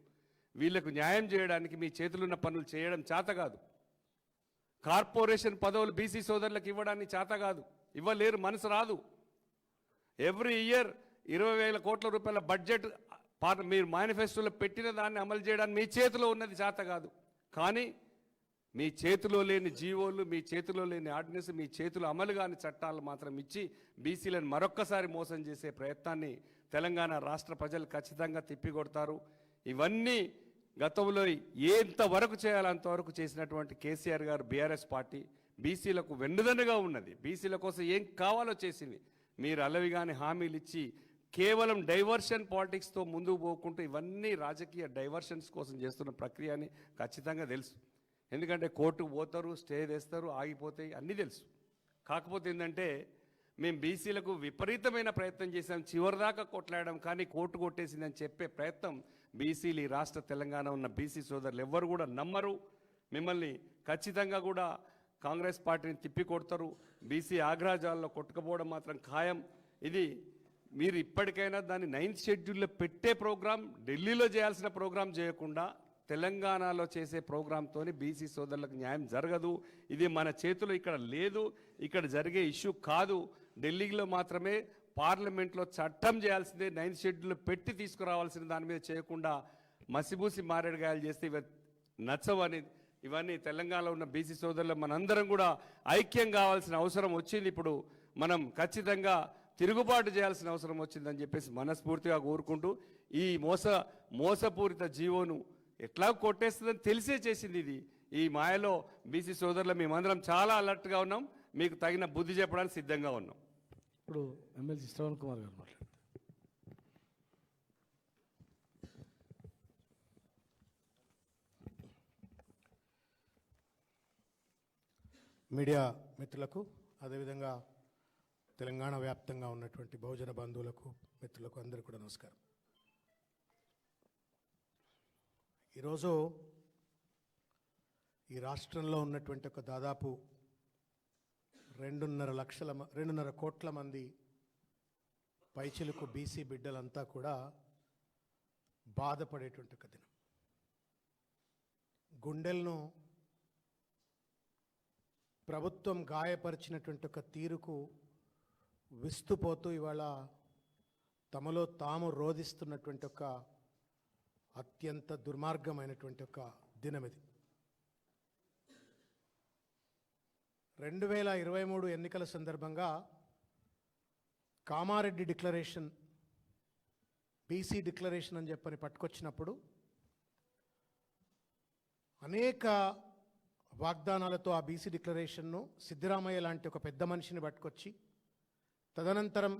వీళ్లకు న్యాయం చేయడానికి మీ చేతులున్న పనులు చేయడం చేత కాదు. కార్పొరేషన్ పదవులు బీసీ సోదరులకు ఇవ్వడానికి చేత కాదు, ఇవ్వలేరు, మనసు రాదు. ఎవ్రీ ఇయర్ 20,000 కోట్ల రూపాయల బడ్జెట్ మీరు మేనిఫెస్టోలో పెట్టిన దాన్ని అమలు చేయడానికి మీ చేతిలో ఉన్నది చేత కాదు. కానీ మీ చేతిలో లేని జీవోలు, మీ చేతిలో లేని ఆర్డినెన్స్, మీ చేతిలో అమలు కాని చట్టాలు మాత్రం ఇచ్చి బీసీలను మరొక్కసారి మోసం చేసే ప్రయత్నాన్ని తెలంగాణ రాష్ట్ర ప్రజలు ఖచ్చితంగా తిప్పికొడతారు. ఇవన్నీ గతంలో ఎంతవరకు చేయాలో అంతవరకు చేసినటువంటి కేసీఆర్ గారు, బీఆర్ఎస్ పార్టీ బీసీలకు వెన్నుదన్నుగా ఉన్నది. బీసీల కోసం ఏం కావాలో చేసింది. మీరు అలవిగాని హామీలు ఇచ్చి కేవలం డైవర్షన్ పాలిటిక్స్తో ముందుకు పోకుంటూ ఇవన్నీ రాజకీయ డైవర్షన్స్ కోసం చేస్తున్న ప్రక్రియ అని ఖచ్చితంగా తెలుసు. ఎందుకంటే కోర్టుకు పోతారు, స్టే చేస్తారు, ఆగిపోతాయి, అన్నీ తెలుసు. కాకపోతే ఏంటంటే మేము బీసీలకు విపరీతమైన ప్రయత్నం చేసాం, చివరిదాకా కొట్లాడాం, కానీ కోర్టు కొట్టేసిందని చెప్పే ప్రయత్నం బీసీలు, ఈ రాష్ట్ర తెలంగాణ ఉన్న బీసీ సోదరులు ఎవ్వరు కూడా నమ్మరు. మిమ్మల్ని ఖచ్చితంగా కూడా కాంగ్రెస్ పార్టీని తిప్పికొడతారు. బీసీ ఆగ్రహజాల్లో కొట్టుకుపోవడం మాత్రం ఖాయం. ఇది మీరు ఇప్పటికైనా దాన్ని 9th షెడ్యూల్లో పెట్టే ప్రోగ్రాం, ఢిల్లీలో చేయాల్సిన ప్రోగ్రాం చేయకుండా తెలంగాణలో చేసే ప్రోగ్రాంతో బీసీ సోదరులకు న్యాయం జరగదు. ఇది మన చేతిలో ఇక్కడ లేదు, ఇక్కడ జరిగే ఇష్యూ కాదు. ఢిల్లీలో మాత్రమే పార్లమెంట్లో చట్టం చేయాల్సిందే, 9th షెడ్యూల్లో పెట్టి తీసుకురావాల్సిన దాని మీద చేయకుండా మసిబూసి మారేడుగాయలు చేస్తే ఇవి నచ్చవని, ఇవన్నీ తెలంగాణలో ఉన్న బీసీ సోదరులు మనందరం కూడా ఐక్యం కావాల్సిన అవసరం వచ్చింది. ఇప్పుడు మనం ఖచ్చితంగా తిరుగుబాటు చేయాల్సిన అవసరం వచ్చిందని చెప్పేసి మనస్ఫూర్తిగా కోరుకుంటూ, ఈ మోసపూరిత జీవోను ఎట్లా కొట్టేస్తుందని తెలిసే చేసింది ఇది. ఈ మాయలో బీసీ సోదరులు మేమందరం చాలా అలర్ట్గా ఉన్నాం, మీకు తగిన బుద్ధి చెప్పడానికి సిద్ధంగా ఉన్నాం. ఇప్పుడు ఎమ్మెల్సీ శ్రవణ్ కుమార్ గారు మాట్లాడారు. మీడియా మిత్రులకు, అదేవిధంగా తెలంగాణ వ్యాప్తంగా ఉన్నటువంటి బహుజన బంధువులకు, మిత్రులకు అందరికీ కూడా నమస్కారం. ఈరోజు ఈ రాష్ట్రంలో ఉన్నటువంటి ఒక దాదాపు 2.5 కోట్ల మంది పైచిలకు బీసీ బిడ్డలంతా కూడా బాధపడేటువంటి ఒక దినం. గుండెలను ప్రభుత్వం గాయపరిచినటువంటి ఒక తీరుకు విస్తుపోతూ ఇవాళ తమలో తాము రోధిస్తున్నటువంటి ఒక అత్యంత దుర్మార్గమైనటువంటి ఒక దినం ఇది. 2023 ఎన్నికల సందర్భంగా కామారెడ్డి డిక్లరేషన్, బీసీ డిక్లరేషన్ అని చెప్పని పట్టుకొచ్చినప్పుడు అనేక వాగ్దానాలతో ఆ బీసీ డిక్లరేషన్ను సిద్ధరామయ్య లాంటి ఒక పెద్ద మనిషిని పట్టుకొచ్చి, తదనంతరం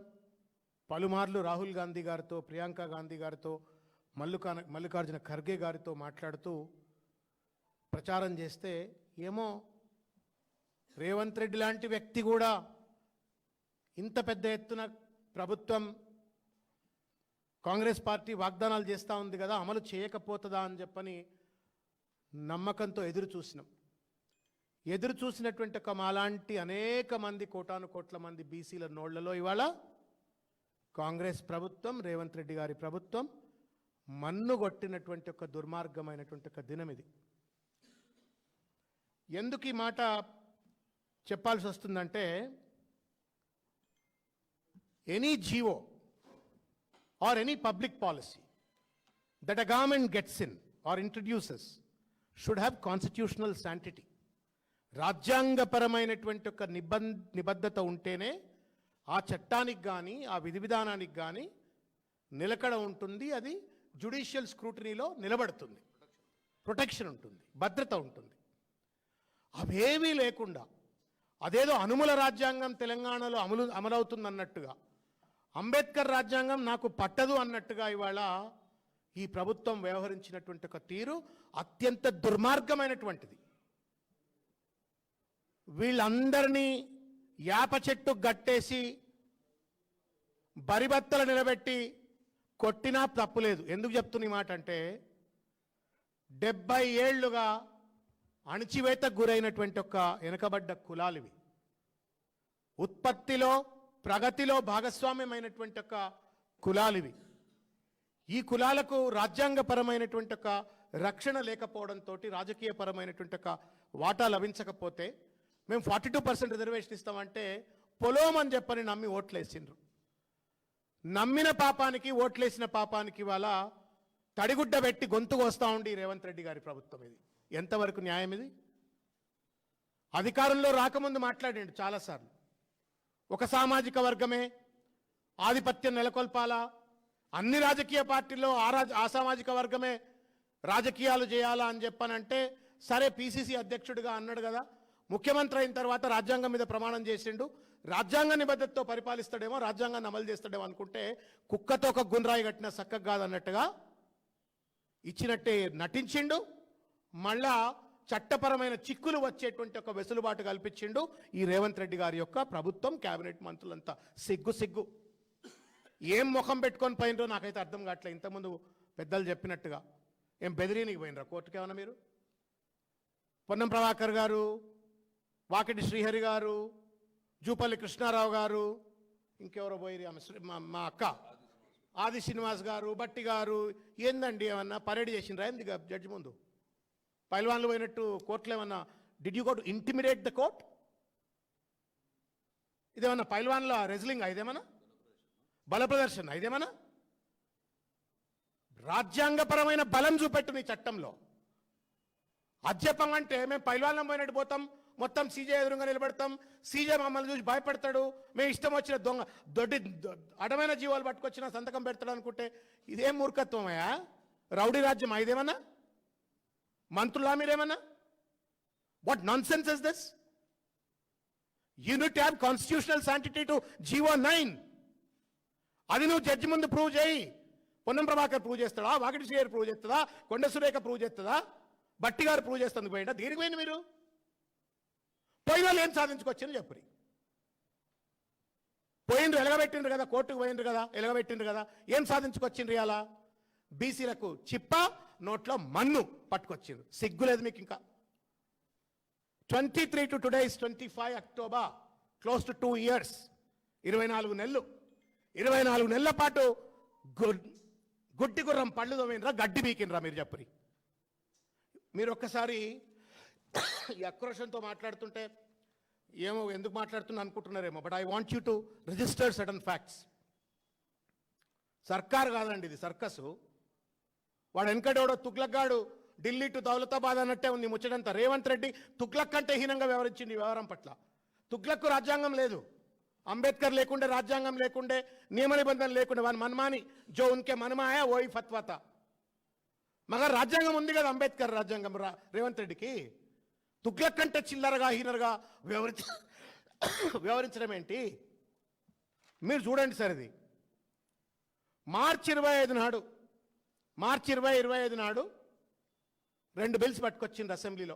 పలుమార్లు రాహుల్ గాంధీ గారితో, ప్రియాంక గాంధీ గారితో, మల్లికార్జున ఖర్గే గారితో మాట్లాడుతూ ప్రచారం చేస్తే, ఏమో రేవంత్ రెడ్డి లాంటి వ్యక్తి కూడా ఇంత పెద్ద ఎత్తున ప్రభుత్వం, కాంగ్రెస్ పార్టీ వాగ్దానాలు చేస్తూ ఉంది కదా, అమలు చేయకపోతుందా అని చెప్పని నమ్మకంతో ఎదురు చూసినటువంటి ఒక మాలాంటి అనేక మంది, కోటాను కోట్ల మంది బీసీల నోళ్లలో ఇవాళ కాంగ్రెస్ ప్రభుత్వం, రేవంత్ రెడ్డి గారి ప్రభుత్వం మన్నుగొట్టినటువంటి ఒక దుర్మార్గమైనటువంటి ఒక దినం ఇది. ఎందుకు ఈ మాట చెప్పాల్సి వస్తుందంటే, any GO or any public policy that a government gets in or introduces should have constitutional sanctity. రాజ్యాంగపరమైనటువంటి ఒక నిబద్ధత ఉంటేనే ఆ చట్టానికి కానీ, ఆ విధి విధానానికి కానీ నిలకడ ఉంటుంది, అది జ్యుడిషియల్ స్క్రూటనీలో నిలబడుతుంది, ప్రొటెక్షన్ ఉంటుంది, భద్రత ఉంటుంది. అవేమీ లేకుండా అదేదో అనుముల రాజ్యాంగం తెలంగాణలో అమలవుతుందన్నట్టుగా, అంబేద్కర్ రాజ్యాంగం నాకు పట్టదు అన్నట్టుగా ఇవాళ ఈ ప్రభుత్వం వ్యవహరించినటువంటి ఒక తీరు అత్యంత దుర్మార్గమైనటువంటిది. వీళ్ళందరినీ యాప చెట్టు గట్టేసి బరిబత్తలు నిలబెట్టి కొట్టినా తప్పులేదు. ఎందుకు చెప్తున్న ఈ మాట అంటే, 70 ఏళ్లుగా అణిచివేతకు గురైనటువంటి ఒక వెనుకబడ్డ కులాలివి, ఉత్పత్తిలో ప్రగతిలో భాగస్వామ్యమైనటువంటి ఒక కులాలివి. ఈ కులాలకు రాజ్యాంగపరమైనటువంటి ఒక రక్షణ లేకపోవడంతో రాజకీయపరమైనటువంటి ఒక వాటా లభించకపోతే మేము 42% రిజర్వేషన్ ఇస్తామంటే పొలోమని చెప్పని నమ్మి ఓట్లేసిండ్రు. నమ్మిన పాపానికి ఓట్లేసిన పాపానికి ఇవాళ తడిగుడ్డ పెట్టి గొంతుకు వస్తూ ఉండి రేవంత్ రెడ్డి గారి ప్రభుత్వం ఇది ఎంతవరకు న్యాయం ఇది? అధికారంలో రాకముందు మాట్లాడిండు చాలాసార్లు, ఒక సామాజిక వర్గమే ఆధిపత్యం నెలకొల్పాలా, అన్ని రాజకీయ పార్టీల్లో ఆ సామాజిక వర్గమే రాజకీయాలు చేయాలా అని చెప్పానంటే సరే పిసిసి అధ్యక్షుడిగా అన్నాడు కదా, ముఖ్యమంత్రి అయిన తర్వాత రాజ్యాంగం మీద ప్రమాణం చేసిండు, రాజ్యాంగ నిబద్ధతతో పరిపాలిస్తాడేమో, రాజ్యాంగాన్ని అమలు చేస్తాడేమో అనుకుంటే కుక్కతో ఒక గుండ్రాయి కట్టిన చక్కగా కాదన్నట్టుగా ఇచ్చినట్టే నటించిండు. మళ్ళా చట్టపరమైన చిక్కులు వచ్చేటువంటి ఒక వెసులుబాటు కల్పించిండు ఈ రేవంత్ రెడ్డి గారి యొక్క ప్రభుత్వం, కేబినెట్ మంత్రులంతా. సిగ్గు ఏం ముఖం పెట్టుకొని పోయినరో నాకైతే అర్థం కావట్లేదు. ఇంతకుముందు పెద్దలు చెప్పినట్టుగా ఏం బెదిరీనికి పోయినరా కోర్టుకి ఏమన్నా మీరు? పొన్నం ప్రభాకర్ గారు, వాకిటి శ్రీహరి గారు, జూపల్లి కృష్ణారావు గారు, ఇంకెవరో పోయి మా అక్క ఆది శ్రీనివాస్ గారు, బట్టి గారు, ఏందండి ఏమన్నా పరేడ్ చేసిండ్రా ఏంది జడ్జి ముందు? పైల్వాన్లు పోయినట్టు కోర్టులో ఏమన్నా did you go to intimidate the court? ఇదేమన్నా పైల్వాన్ల రెజ్లింగ్ ఇదేమన్నా బల ప్రదర్శన ఇదేమన్నా? రాజ్యాంగపరమైన బలం చూపెట్టు నీ చట్టంలో. అధ్యపం అంటే మేము పైల్వాన్లం పోయినట్టు పోతాం, మొత్తం సీజే ఎదురుగా నిలబడతాం, సీజే మమ్మల్ని చూసి భయపడతాడు, మేము ఇష్టం వచ్చిన అడమైన జీవాలు పట్టుకొచ్చిన సంతకం పెడతాడు అనుకుంటే ఇదేం మూర్ఖత్వమయ్యా? రౌడీ రాజ్యం ఇదేమన్నా? మంత్రులా మీరేమన్నా? What non sense is this? Unit have constitutional sanctity to GO 9. అది నువ్వు జడ్జి ముందు ప్రూవ్ చేయి. పొన్నం ప్రభాకర్ ప్రూవ్ చేస్తాడా? వాకిటి శ్రీహరి ప్రూవ్ చేస్తుందా? కొండ సురేఖ ప్రూవ్ చేస్తుందా? బట్టి గారు ప్రూవ్ చేస్తుంది పోయిందా? దీనికి పోయింది మీరు? పోయిన వాళ్ళు ఏం సాధించుకొచ్చింది చెప్పురి. పోయిండ్రు, ఎలగబెట్టిండ్రు కదా, కోర్టుకు పోయిండ్రు కదా, ఎలగబెట్టిండ్రు కదా, ఏం సాధించుకొచ్చిండ్రు? అలా బీసీలకు చిప్ప, నోట్లో మన్ను పట్టుకొచ్చిండ్రు. సిగ్గులేదు మీకు ఇంకా? 23 to today is 25 October, close to 2 years. 24 నెలలు. 24 నెలల పాటు గుడ్డి గుర్రం పళ్ళు తోమినరా, గడ్డి బీకినరా మీరు చెప్పురి. మీరు ఒక్కసారి ఈ ఆక్రోషంతో మాట్లాడుతుంటే ఏమో ఎందుకు మాట్లాడుతున్నా అనుకుంటున్నారేమో, but I want you to register sudden facts. సర్కార్ కాదండి ఇది, సర్కసు. వాడు వెనకడోడో తుగ్లక్గాడు ఢిల్లీ టు దౌలతాబాద్ అన్నట్టే ఉంది ముచ్చటంతా. రేవంత్ రెడ్డి తుగ్లక్ కంటే హీనంగా వ్యవహరించింది ఈ వ్యవహారం పట్ల. తుగ్లక్కు రాజ్యాంగం లేదు, అంబేద్కర్ లేకుండే, రాజ్యాంగం లేకుండే, నియమ నిబంధనలు లేకుండే, వాని మనమాని జో ఉన్కే మనమాయా ఓయి ఫత్వాతా. మగర్ రాజ్యాంగం ఉంది కదా, అంబేద్కర్ రాజ్యాంగం రేవంత్ రెడ్డికి. తుగ్లక్ కంటే చిల్లరగా హీనరుగా వ్యవహరించడం ఏంటి? మీరు చూడండి సార్, ఇది మార్చి 25 నాడు, మార్చి 2025 నాడు 2 బిల్స్ పట్టుకొచ్చింది అసెంబ్లీలో.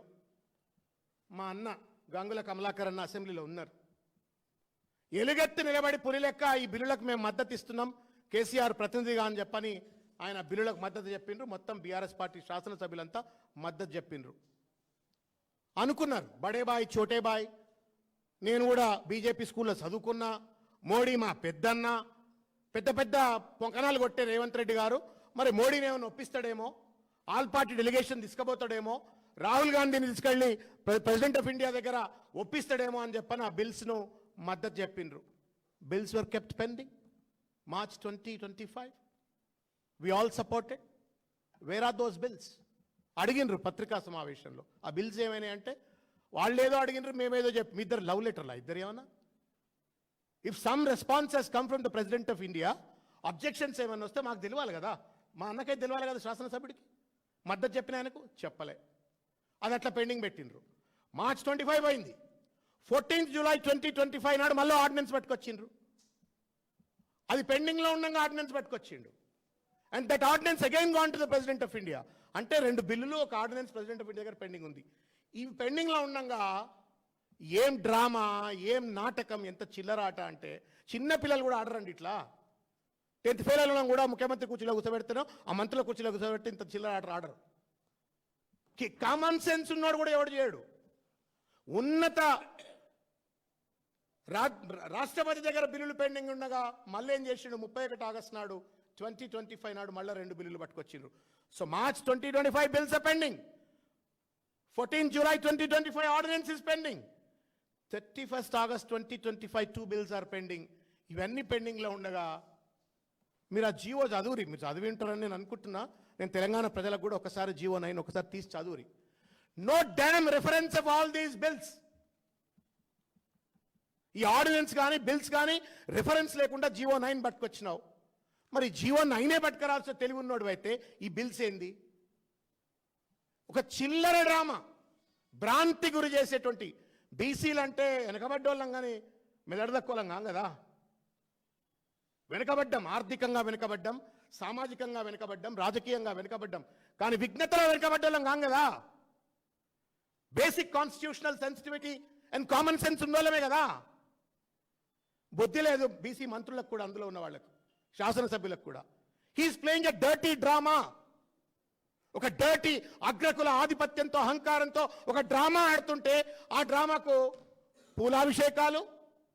మా అన్న గంగుల కమలాకర్ అన్న అసెంబ్లీలో ఉన్నారు. ఎలుగెత్తి నిలబడి పులి లెక్క ఈ బిల్లులకు మేము మద్దతు ఇస్తున్నాం కేసీఆర్ ప్రతినిధిగా అని చెప్పని ఆయన బిల్లులకు మద్దతు చెప్పిండ్రు. మొత్తం బీఆర్ఎస్ పార్టీ శాసనసభ్యులంతా మద్దతు చెప్పిండ్రు. అనుకున్నారు బడే బాయ్ చోటే బాయ్, నేను కూడా బీజేపీ స్కూల్లో చదువుకున్నా, మోడీ మా పెద్దన్న, పెద్ద పెద్ద పొంకనాలు కొట్టే రేవంత్ రెడ్డి గారు మరి మోడీని ఏమైనా ఒప్పిస్తాడేమో, ఆల్ పార్టీ డెలిగేషన్ తీసుకుపోతాడేమో, రాహుల్ గాంధీని తీసుకెళ్ళి ప్రెసిడెంట్ ఆఫ్ ఇండియా దగ్గర ఒప్పిస్తాడేమో అని చెప్పని ఆ బిల్స్ను మద్దతు చెప్పిండ్రు. Bills were kept pending. March 2025 we all supported. Where are those bills? అడిగినరు పత్రికా సమావేశంలో. ఆ బిల్స్ ఏమైనా అంటే వాళ్ళు ఏదో అడిగినరు, మేమేదో చెప్పి. మీ ఇద్దరు లవ్ లెటర్లా ఇద్దరు ఏమన్నా? If some response he's come from the president of India, objections ఏమైనా వస్తే మాకు తెలియాలి కదా, మా అన్నకైతే తెలియాలి కదా, శాసనసభ్యుడికి. మద్దతు చెప్పిన ఆయనకు చెప్పలే. అది అట్లా పెండింగ్ పెట్టిండ్రు. మార్చ్ 25 అయింది. 14th July 2025 నాడు మళ్ళీ ఆర్డినెన్స్ పట్టుకొచ్చిండ్రు. అది పెండింగ్లో ఉండగా ఆర్డినెన్స్ పట్టుకొచ్చిండు. And that ordinance again gone to the president of India. అంటే 2 బిల్లులు, ఒక ఆర్డినెన్స్ ప్రెసిడెంట్ ఆఫ్ ఇండియా దగ్గర పెండింగ్ ఉంది. ఈ పెండింగ్లో ఉండగా ఏం డ్రామా, ఏం నాటకం, ఎంత చిల్లరాట అంటే చిన్న పిల్లలు కూడా ఆడరండి ఇట్లా. 10th ఫెయిల్ కూడా ముఖ్యమంత్రి కుర్చీలో కూర్చోబెడతాను, ఆ మంత్రుల కుర్చీలో కూర్చోబెట్టి ఇంత చిల్లరాట ఆడరు. కామన్ సెన్స్ ఉన్నాడు కూడా ఎవడు చేయడు. ఉన్నత రాష్ట్రపతి దగ్గర బిల్లులు పెండింగ్ ఉండగా మళ్ళీ ఏం చేసిండు? 31 ఆగస్టు నాడు 2025 నాడు మళ్ళీ 2 బిల్లులు పట్టుకొచ్చిండ్రు. So March 2025 bills are pending. 14 July 2025 ordinance is pending. 31st August 2025 2 bills are pending. ఇవన్నీ పెండింగ్లో ఉండగా మీరు ఆ జీవో చదువురి, మీరు చదివి ఉంటారని నేను అనుకుంటున్నా. నేను తెలంగాణ ప్రజలకు కూడా ఒకసారి జీవో 9 ఒకసారి తీసి చదువురి. No damn reference of all these bills. ఈ ఆర్డినెన్స్ కానీ బిల్స్ కానీ రిఫరెన్స్ లేకుండా జీవో 9 పట్టుకొచ్చినావు. మరి జీవో 9 పట్టుకురాల్సిన తెలివి ఉన్నోడు అయితే ఈ బిల్స్ ఏంది? ఒక చిల్లర డ్రామా, భ్రాంతి గురి చేసేటువంటి. బీసీలు అంటే వెనకబడ్డోళ్ళం కానీ మెదడుదక్కువలం కాం కదా. వెనుకబడ్డం, ఆర్థికంగా వెనుకబడ్డం, సామాజికంగా వెనుకబడ్డం, రాజకీయంగా వెనుకబడ్డం, కానీ విజ్ఞతలో వెనుకబడ్డోళ్ళం కాం కదా. Basic constitutional sensitivity and common sense ఉన్నోళ్ళమే కదా. బుద్ధి లేదు బీసీ మంత్రులకు కూడా, అందులో ఉన్న వాళ్ళకు, శాసనసభ్యులకు కూడా. He is playing a dirty drama. ఒక డర్టీ అగ్రకుల ఆధిపత్యంతో, అహంకారంతో ఒక డ్రామా ఆడుతుంటే ఆ డ్రామాకు పూలాభిషేకాలు,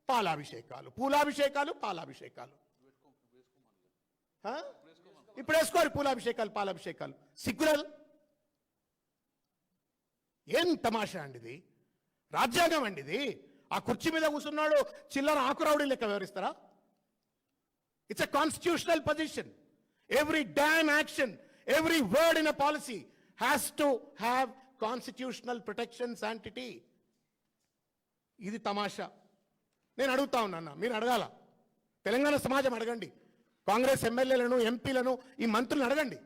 పాలాభిషేకాలు, పూలాభిషేకాలు, పాలాభిషేకాలు. ఇప్పుడు వేసుకోరు పూలాభిషేకాలు, పాలాభిషేకాలు. సిగ్గురాలు. ఏం తమాషా అండి ఇది? రాజ్యాంగం అండి ఇది. ఆ కుర్చీ మీద కూర్చున్నాడు చిల్లర ఆకురౌడీ లెక్క వివరిస్తారా? It's a constitutional position. Every damn action, every word in a policy has to have constitutional protection sanctity. ఇది తమాషా. నేను అడుగుతా ఉన్నా, మీరు అడగాల. తెలంగాణ సమాజం అడగండి, కాంగ్రెస్ ఎమ్మెల్యేలను, ఎంపీలను, ఈ మంత్రులను అడగండి.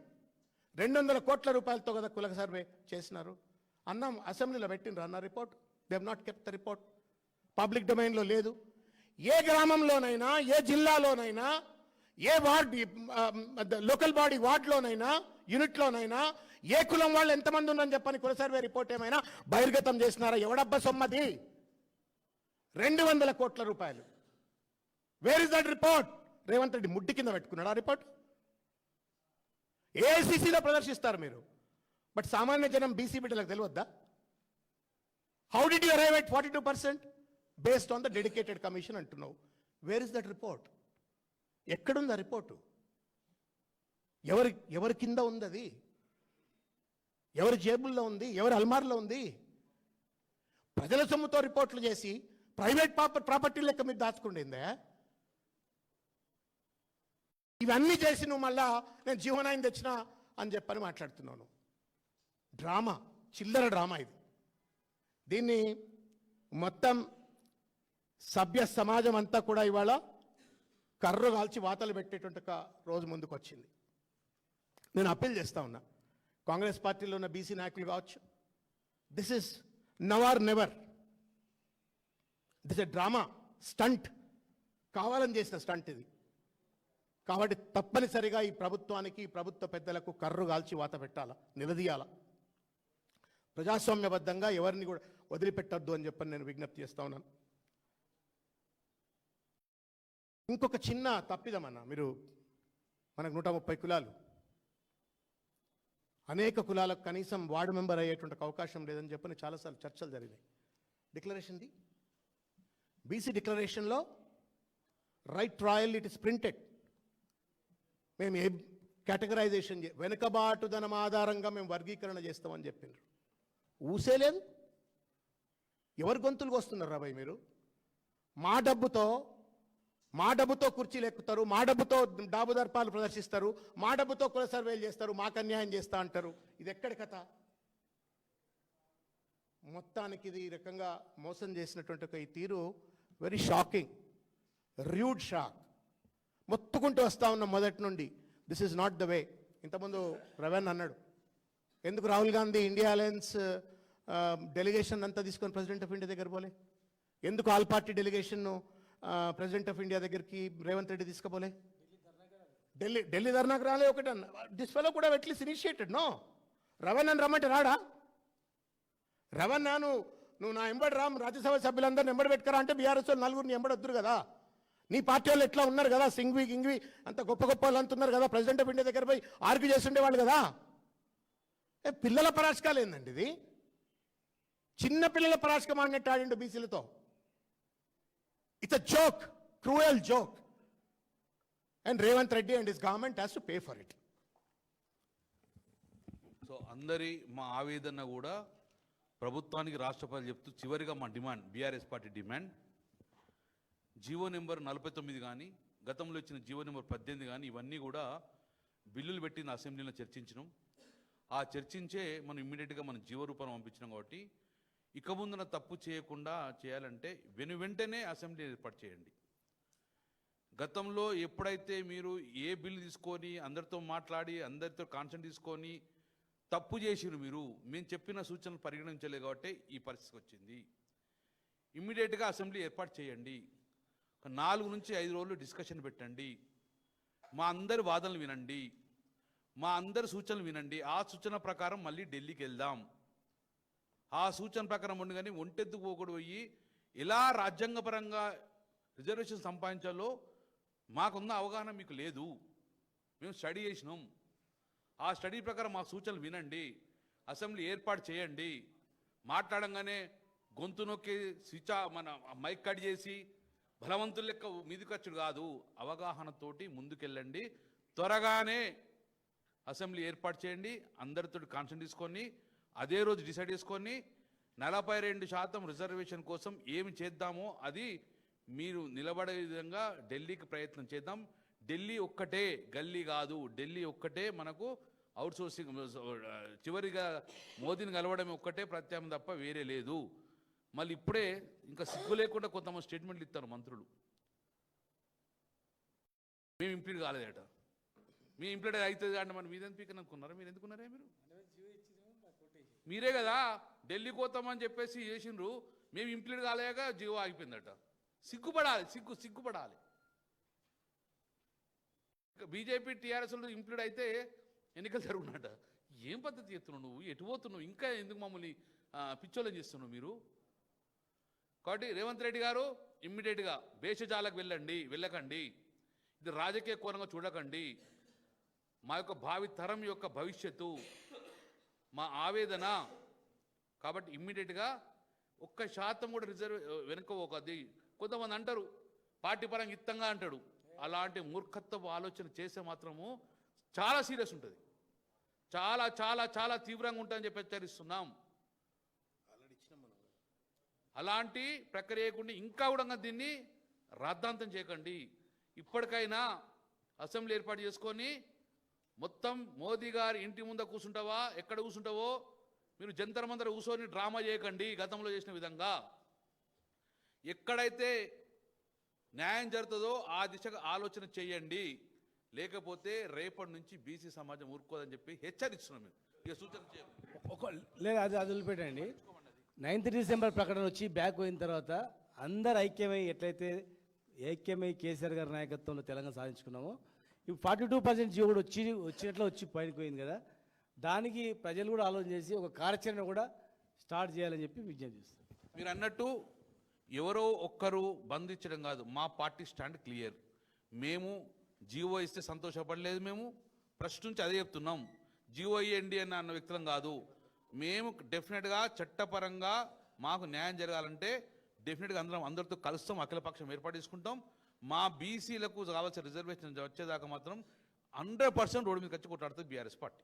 200 కోట్ల రూపాయలతో కదా కుల సర్వే చేసినారు. అన్నాం అసెంబ్లీలో పెట్టినరు అన్న report. They have not kept the report. Public డొమైన్లో లేదు. ఏ గ్రామంలోనైనా, ఏ జిల్లాలోనైనా, ఏ వార్డ్, లోకల్ బాడీ వార్డులోనైనా, యూనిట్లోనైనా ఏ కులం వాళ్ళు ఎంతమంది ఉందని చెప్పని కుల సర్వే రిపోర్ట్ ఏమైనా బహిర్గతం చేసినారా? ఎవడబ్బా సొమ్మది? 200 కోట్ల రూపాయలు. Where is that report? Revanth Reddy ముడ్డి కింద పెట్టుకున్నాడు ఆ రిపోర్ట్. ఏఐసిసిలో ప్రదర్శిస్తారు మీరు, బట్ సామాన్య జనం బీసీ బిడ్డలకు తెలియద్దా? How did you arrive at 42% based on the dedicated commission అంటున్నావు. Where is that report? ఎక్కడుంది ఆ రిపోర్టు? ఎవరి కింద ఉంది అది? ఎవరి జేబుల్లో ఉంది? ఎవరి అల్మార్లో ఉంది? ప్రజల సొమ్ముతో రిపోర్ట్లు చేసి ప్రైవేట్ ప్రాపర్టీ లెక్క మీద దాచుకుండిందే. ఇవన్నీ చేసి నువ్వు మళ్ళా నేను జీవో 9 తెచ్చినా అని చెప్పని మాట్లాడుతున్నాను. డ్రామా, చిల్లర డ్రామా ఇది. దీన్ని మొత్తం సభ్య సమాజం అంతా కూడా ఇవాళ కర్రు కాల్చి వాతలు పెట్టేటువంటి ఒక రోజు ముందుకు వచ్చింది. నేను అప్పీల్ చేస్తా ఉన్నా, కాంగ్రెస్ పార్టీలో ఉన్న బీసీ నాయకులు కావచ్చు, this is now or never. This a drama, stunt, కావాలని చేసిన స్టంట్ ఇది. కాబట్టి తప్పనిసరిగా ఈ ప్రభుత్వానికి, ప్రభుత్వ పెద్దలకు కర్రు కాల్చి వాత పెట్టాలా, నిలదీయాలా. ప్రజాస్వామ్యబద్ధంగా ఎవరిని కూడా వదిలిపెట్టద్దు అని చెప్పని నేను విజ్ఞప్తి చేస్తా ఉన్నాను. ఇంకొక చిన్న తప్పిదమన్నా, మీరు మనకు 130 కులాలు, అనేక కులాలకు కనీసం వార్డు మెంబర్ అయ్యేటువంటి అవకాశం లేదని చెప్పని చాలాసార్లు చర్చలు జరిగినాయి. డిక్లరేషన్ది, బీసీ డిక్లరేషన్లో right royal it is printed. మేము ఏ కేటగరైజేషన్ వెనుకబాటుదనం ఆధారంగా మేము వర్గీకరణ చేస్తామని చెప్పిండ్రు. ఊసే లేదు. ఎవరి గొంతులకు వస్తున్నారు రాబాయ్ మీరు? మా డబ్బుతో కుర్చీలు ఎక్కుతారు, మా డబ్బుతో డాబు దర్పాలు ప్రదర్శిస్తారు, మా డబ్బుతో కుల సర్వేలు చేస్తారు, మాకు అన్యాయం చేస్తా అంటారు. ఇది ఎక్కడి కథ? మొత్తానికి ఇది ఈ రకంగా మోసం చేసినటువంటి ఒక ఈ తీరు వెరీ షాకింగ్, ర్యూడ్ షాక్. మొత్తుకుంటూ వస్తా ఉన్న మొదటి నుండి this is not the way. ఇంతకుముందు రవెన్ అన్నాడు, ఎందుకు Rahul Gandhi India alliance delegation అంతా తీసుకొని ప్రెసిడెంట్ ఆఫ్ ఇండియా దగ్గర పోలే? ఎందుకు ఆల్ పార్టీ డెలిగేషన్ను ప్రెసిడెంట్ ఆఫ్ ఇండియా దగ్గరికి రేవంత్ రెడ్డి తీసుకుపోలే? ఢిల్లీ ధర్నాకు రాలే ఒకటి అన్న. దిస్ ఫెలో కూడా అట్లీస్ట్ ఇనిషియేటెడ్. నో, రవణ్ అని రమ్మంటే రాడా? రవణ్ నువ్వు నా ఎంబడి రామ్, రాజ్యసభ సభ్యులందరినీ ఎంబడి పెట్టుకరా అంటే బీఆర్ఎస్ వాళ్ళు 4 ఎంబడి వద్దురు కదా. నీ పార్టీ వాళ్ళు ఎట్లా ఉన్నారు కదా, సింగ్వి గింగ్వి అంత గొప్ప వాళ్ళు అంటున్నారు కదా, ప్రెసిడెంట్ ఆఫ్ ఇండియా దగ్గర పోయి ఆర్గ్యూ చేస్తుండేవాళ్ళు కదా. పిల్లల పరాశకాలు ఏందండి ఇది? చిన్న పిల్లల పరాశకం ఆడినట్టు ఆడిండు బీసీలతో. It's a joke, cruel joke. And Revant Reddy and his government has to pay for it. So అందరి మా ఆవేదన కూడా ప్రభుత్వానికి రాష్ట్రపతి చెప్తూ చివరిగా మా demand, BRS party demand, GO number 49 కానీ గతంలో ఇచ్చిన జీవో నెంబర్ 18 కానీ ఇవన్నీ కూడా బిల్లులు పెట్టిన అసెంబ్లీలో చర్చించినాం. ఆ చర్చించే మనం ఇమ్మీడియట్గా మనం జీవో రూపంలో పంపించినాం. కాబట్టి ఇక ముందున తప్పు చేయకుండా చేయాలంటే వెంటనే అసెంబ్లీ ఏర్పాటు చేయండి. గతంలో ఎప్పుడైతే మీరు ఏ బిల్లు తీసుకొని అందరితో మాట్లాడి అందరితో కాన్సెంట్ తీసుకొని తప్పు చేసిరు, మీరు మేము చెప్పిన సూచనలు పరిగణించలేదు కాబట్టి ఈ పరిస్థితి వచ్చింది. ఇమ్మీడియట్గా అసెంబ్లీ ఏర్పాటు చేయండి. 4 నుంచి 5 రోజులు డిస్కషన్ పెట్టండి. మా అందరి వాదనలు వినండి, మా అందరి సూచనలు వినండి. ఆ సూచన ప్రకారం మళ్ళీ ఢిల్లీకి వెళ్దాం. ఆ సూచన ప్రకారం ఉండి కానీ ఒంటెద్దుకు పోకూడదు పోయి ఎలా రాజ్యాంగపరంగా రిజర్వేషన్ సంపాదించాలో మాకున్న అవగాహన మీకు లేదు. మేము స్టడీ చేసినాం. ఆ స్టడీ ప్రకారం మా సూచనలు వినండి, అసెంబ్లీ ఏర్పాటు చేయండి. మాట్లాడంగానే గొంతు నొక్కి మన మైక్ కట్ చేసి బలవంతుల లెక్క మీదికొచ్చుడు కాదు. అవగాహనతోటి ముందుకెళ్ళండి. త్వరగానే అసెంబ్లీ ఏర్పాటు చేయండి. అందరితో కాన్సెంట్ తీసుకొని అదే రోజు డిసైడ్ చేసుకొని 42% రిజర్వేషన్ కోసం ఏమి చేద్దామో అది మీరు నిలబడే విధంగా ఢిల్లీకి ప్రయత్నం చేద్దాం. ఢిల్లీ ఒక్కటే గల్లీ కాదు, ఢిల్లీ ఒక్కటే మనకు అవుట్ సోర్సింగ్. చివరిగా మోదీని కలవడం ఒక్కటే ప్రత్యామ్నాయం తప్ప వేరే లేదు. మళ్ళీ ఇప్పుడే ఇంకా సిగ్గు లేకుండా కొంతమంది స్టేట్మెంట్లు ఇస్తారు మంత్రులు. మేము ఇంప్లీడ్ కాలేదట, మీ ఇంప్లీడ్ అవుతుంది అంటే మన మీద పీకని అనుకున్నారా? మీరు ఎందుకున్నారా? మీరే కదా ఢిల్లీ పోతామని చెప్పేసి చేసిండ్రు. మేము ఇంప్లీడ్ కాలేక జీవో ఆగిపోయిందట. సిగ్గుపడాలి, సిగ్గుపడాలి. బీజేపీ టీఆర్ఎస్లో ఇంప్లీడ్ అయితే ఎన్నికలు జరుగునట. ఏం పద్ధతి చేస్తున్నావు నువ్వు? ఎటు పోతున్నావు? ఇంకా ఎందుకు మమ్మల్ని పిచ్చోళ్ళని చేస్తున్నావు మీరు? కాబట్టి రేవంత్ రెడ్డి గారు ఇమ్మీడియట్గా భేషజాలకు వెళ్ళకండి. ఇది రాజకీయ కోణంగా చూడకండి. మా యొక్క భావి తరం యొక్క భవిష్యత్తు మా ఆవేదన. కాబట్టి ఇమ్మీడియట్గా 1% కూడా వెనుకపోకది. కొంతమంది అంటారు పార్టీ పరంగా ఇత్తంగా అంటాడు. అలాంటి మూర్ఖత్వపు ఆలోచన చేస్తే మాత్రము చాలా సీరియస్ ఉంటుంది, చాలా చాలా చాలా తీవ్రంగా ఉంటుందని చెప్పి హెచ్చరిస్తున్నాం. అలాంటి ప్రక్రియ చేయకుండా ఇంకా కూడా దీన్ని రాద్ధాంతం చేయకండి. ఇప్పటికైనా అసెంబ్లీ ఏర్పాటు చేసుకొని మొత్తం మోదీ గారి ఇంటి ముందు కూర్చుంటావా, ఎక్కడ కూర్చుంటావో మీరు జంతర్ మంతర్ కూర్చొని డ్రామా చేయకండి. గతంలో చేసిన విధంగా ఎక్కడైతే న్యాయం జరుగుతుందో ఆ దిశగా ఆలోచన చేయండి. లేకపోతే రేపటి నుంచి బీసీ సమాజం ఊరుకోదని చెప్పి హెచ్చరిస్తున్నాం. మేము ఇక సూచన చేయాలి. లేదు, అది వదిలిపెట్టండి. 9th డిసెంబర్ ప్రకటన వచ్చి బ్యాక్ పోయిన తర్వాత అందరు ఐక్యమై కేసీఆర్ గారి నాయకత్వంలో తెలంగాణ సాధించుకున్నామో ఇప్పుడు 42% జీవో కూడా వచ్చి పైకి పోయింది కదా. దానికి ప్రజలు కూడా ఆలోచన చేసి ఒక కార్యాచరణ కూడా స్టార్ట్ చేయాలని చెప్పి విజ్ఞప్తి చేస్తారు. మీరు అన్నట్టు ఎవరో ఒక్కరు బంధించడం కాదు, మా పార్టీ స్టాండ్ క్లియర్. మేము జీవో ఇస్తే సంతోషపడలేదు. మేము ఫస్ట్ నుంచి అదే చెప్తున్నాం. జీవో ఇవ్వండి అన్న వ్యక్తులం కాదు. మేము డెఫినెట్గా చట్టపరంగా మాకు న్యాయం జరగాలంటే డెఫినెట్గా అందరితో కలుస్తాం, అఖిలపక్షం ఏర్పాటు చేసుకుంటాం. మా బీసీలకు కావాల్సిన రిజర్వేషన్ వచ్చేదాకా మాత్రం 100% రోడ్డు మీద వచ్చి కొట్లాడుతుంది బీఆర్ఎస్ పార్టీ.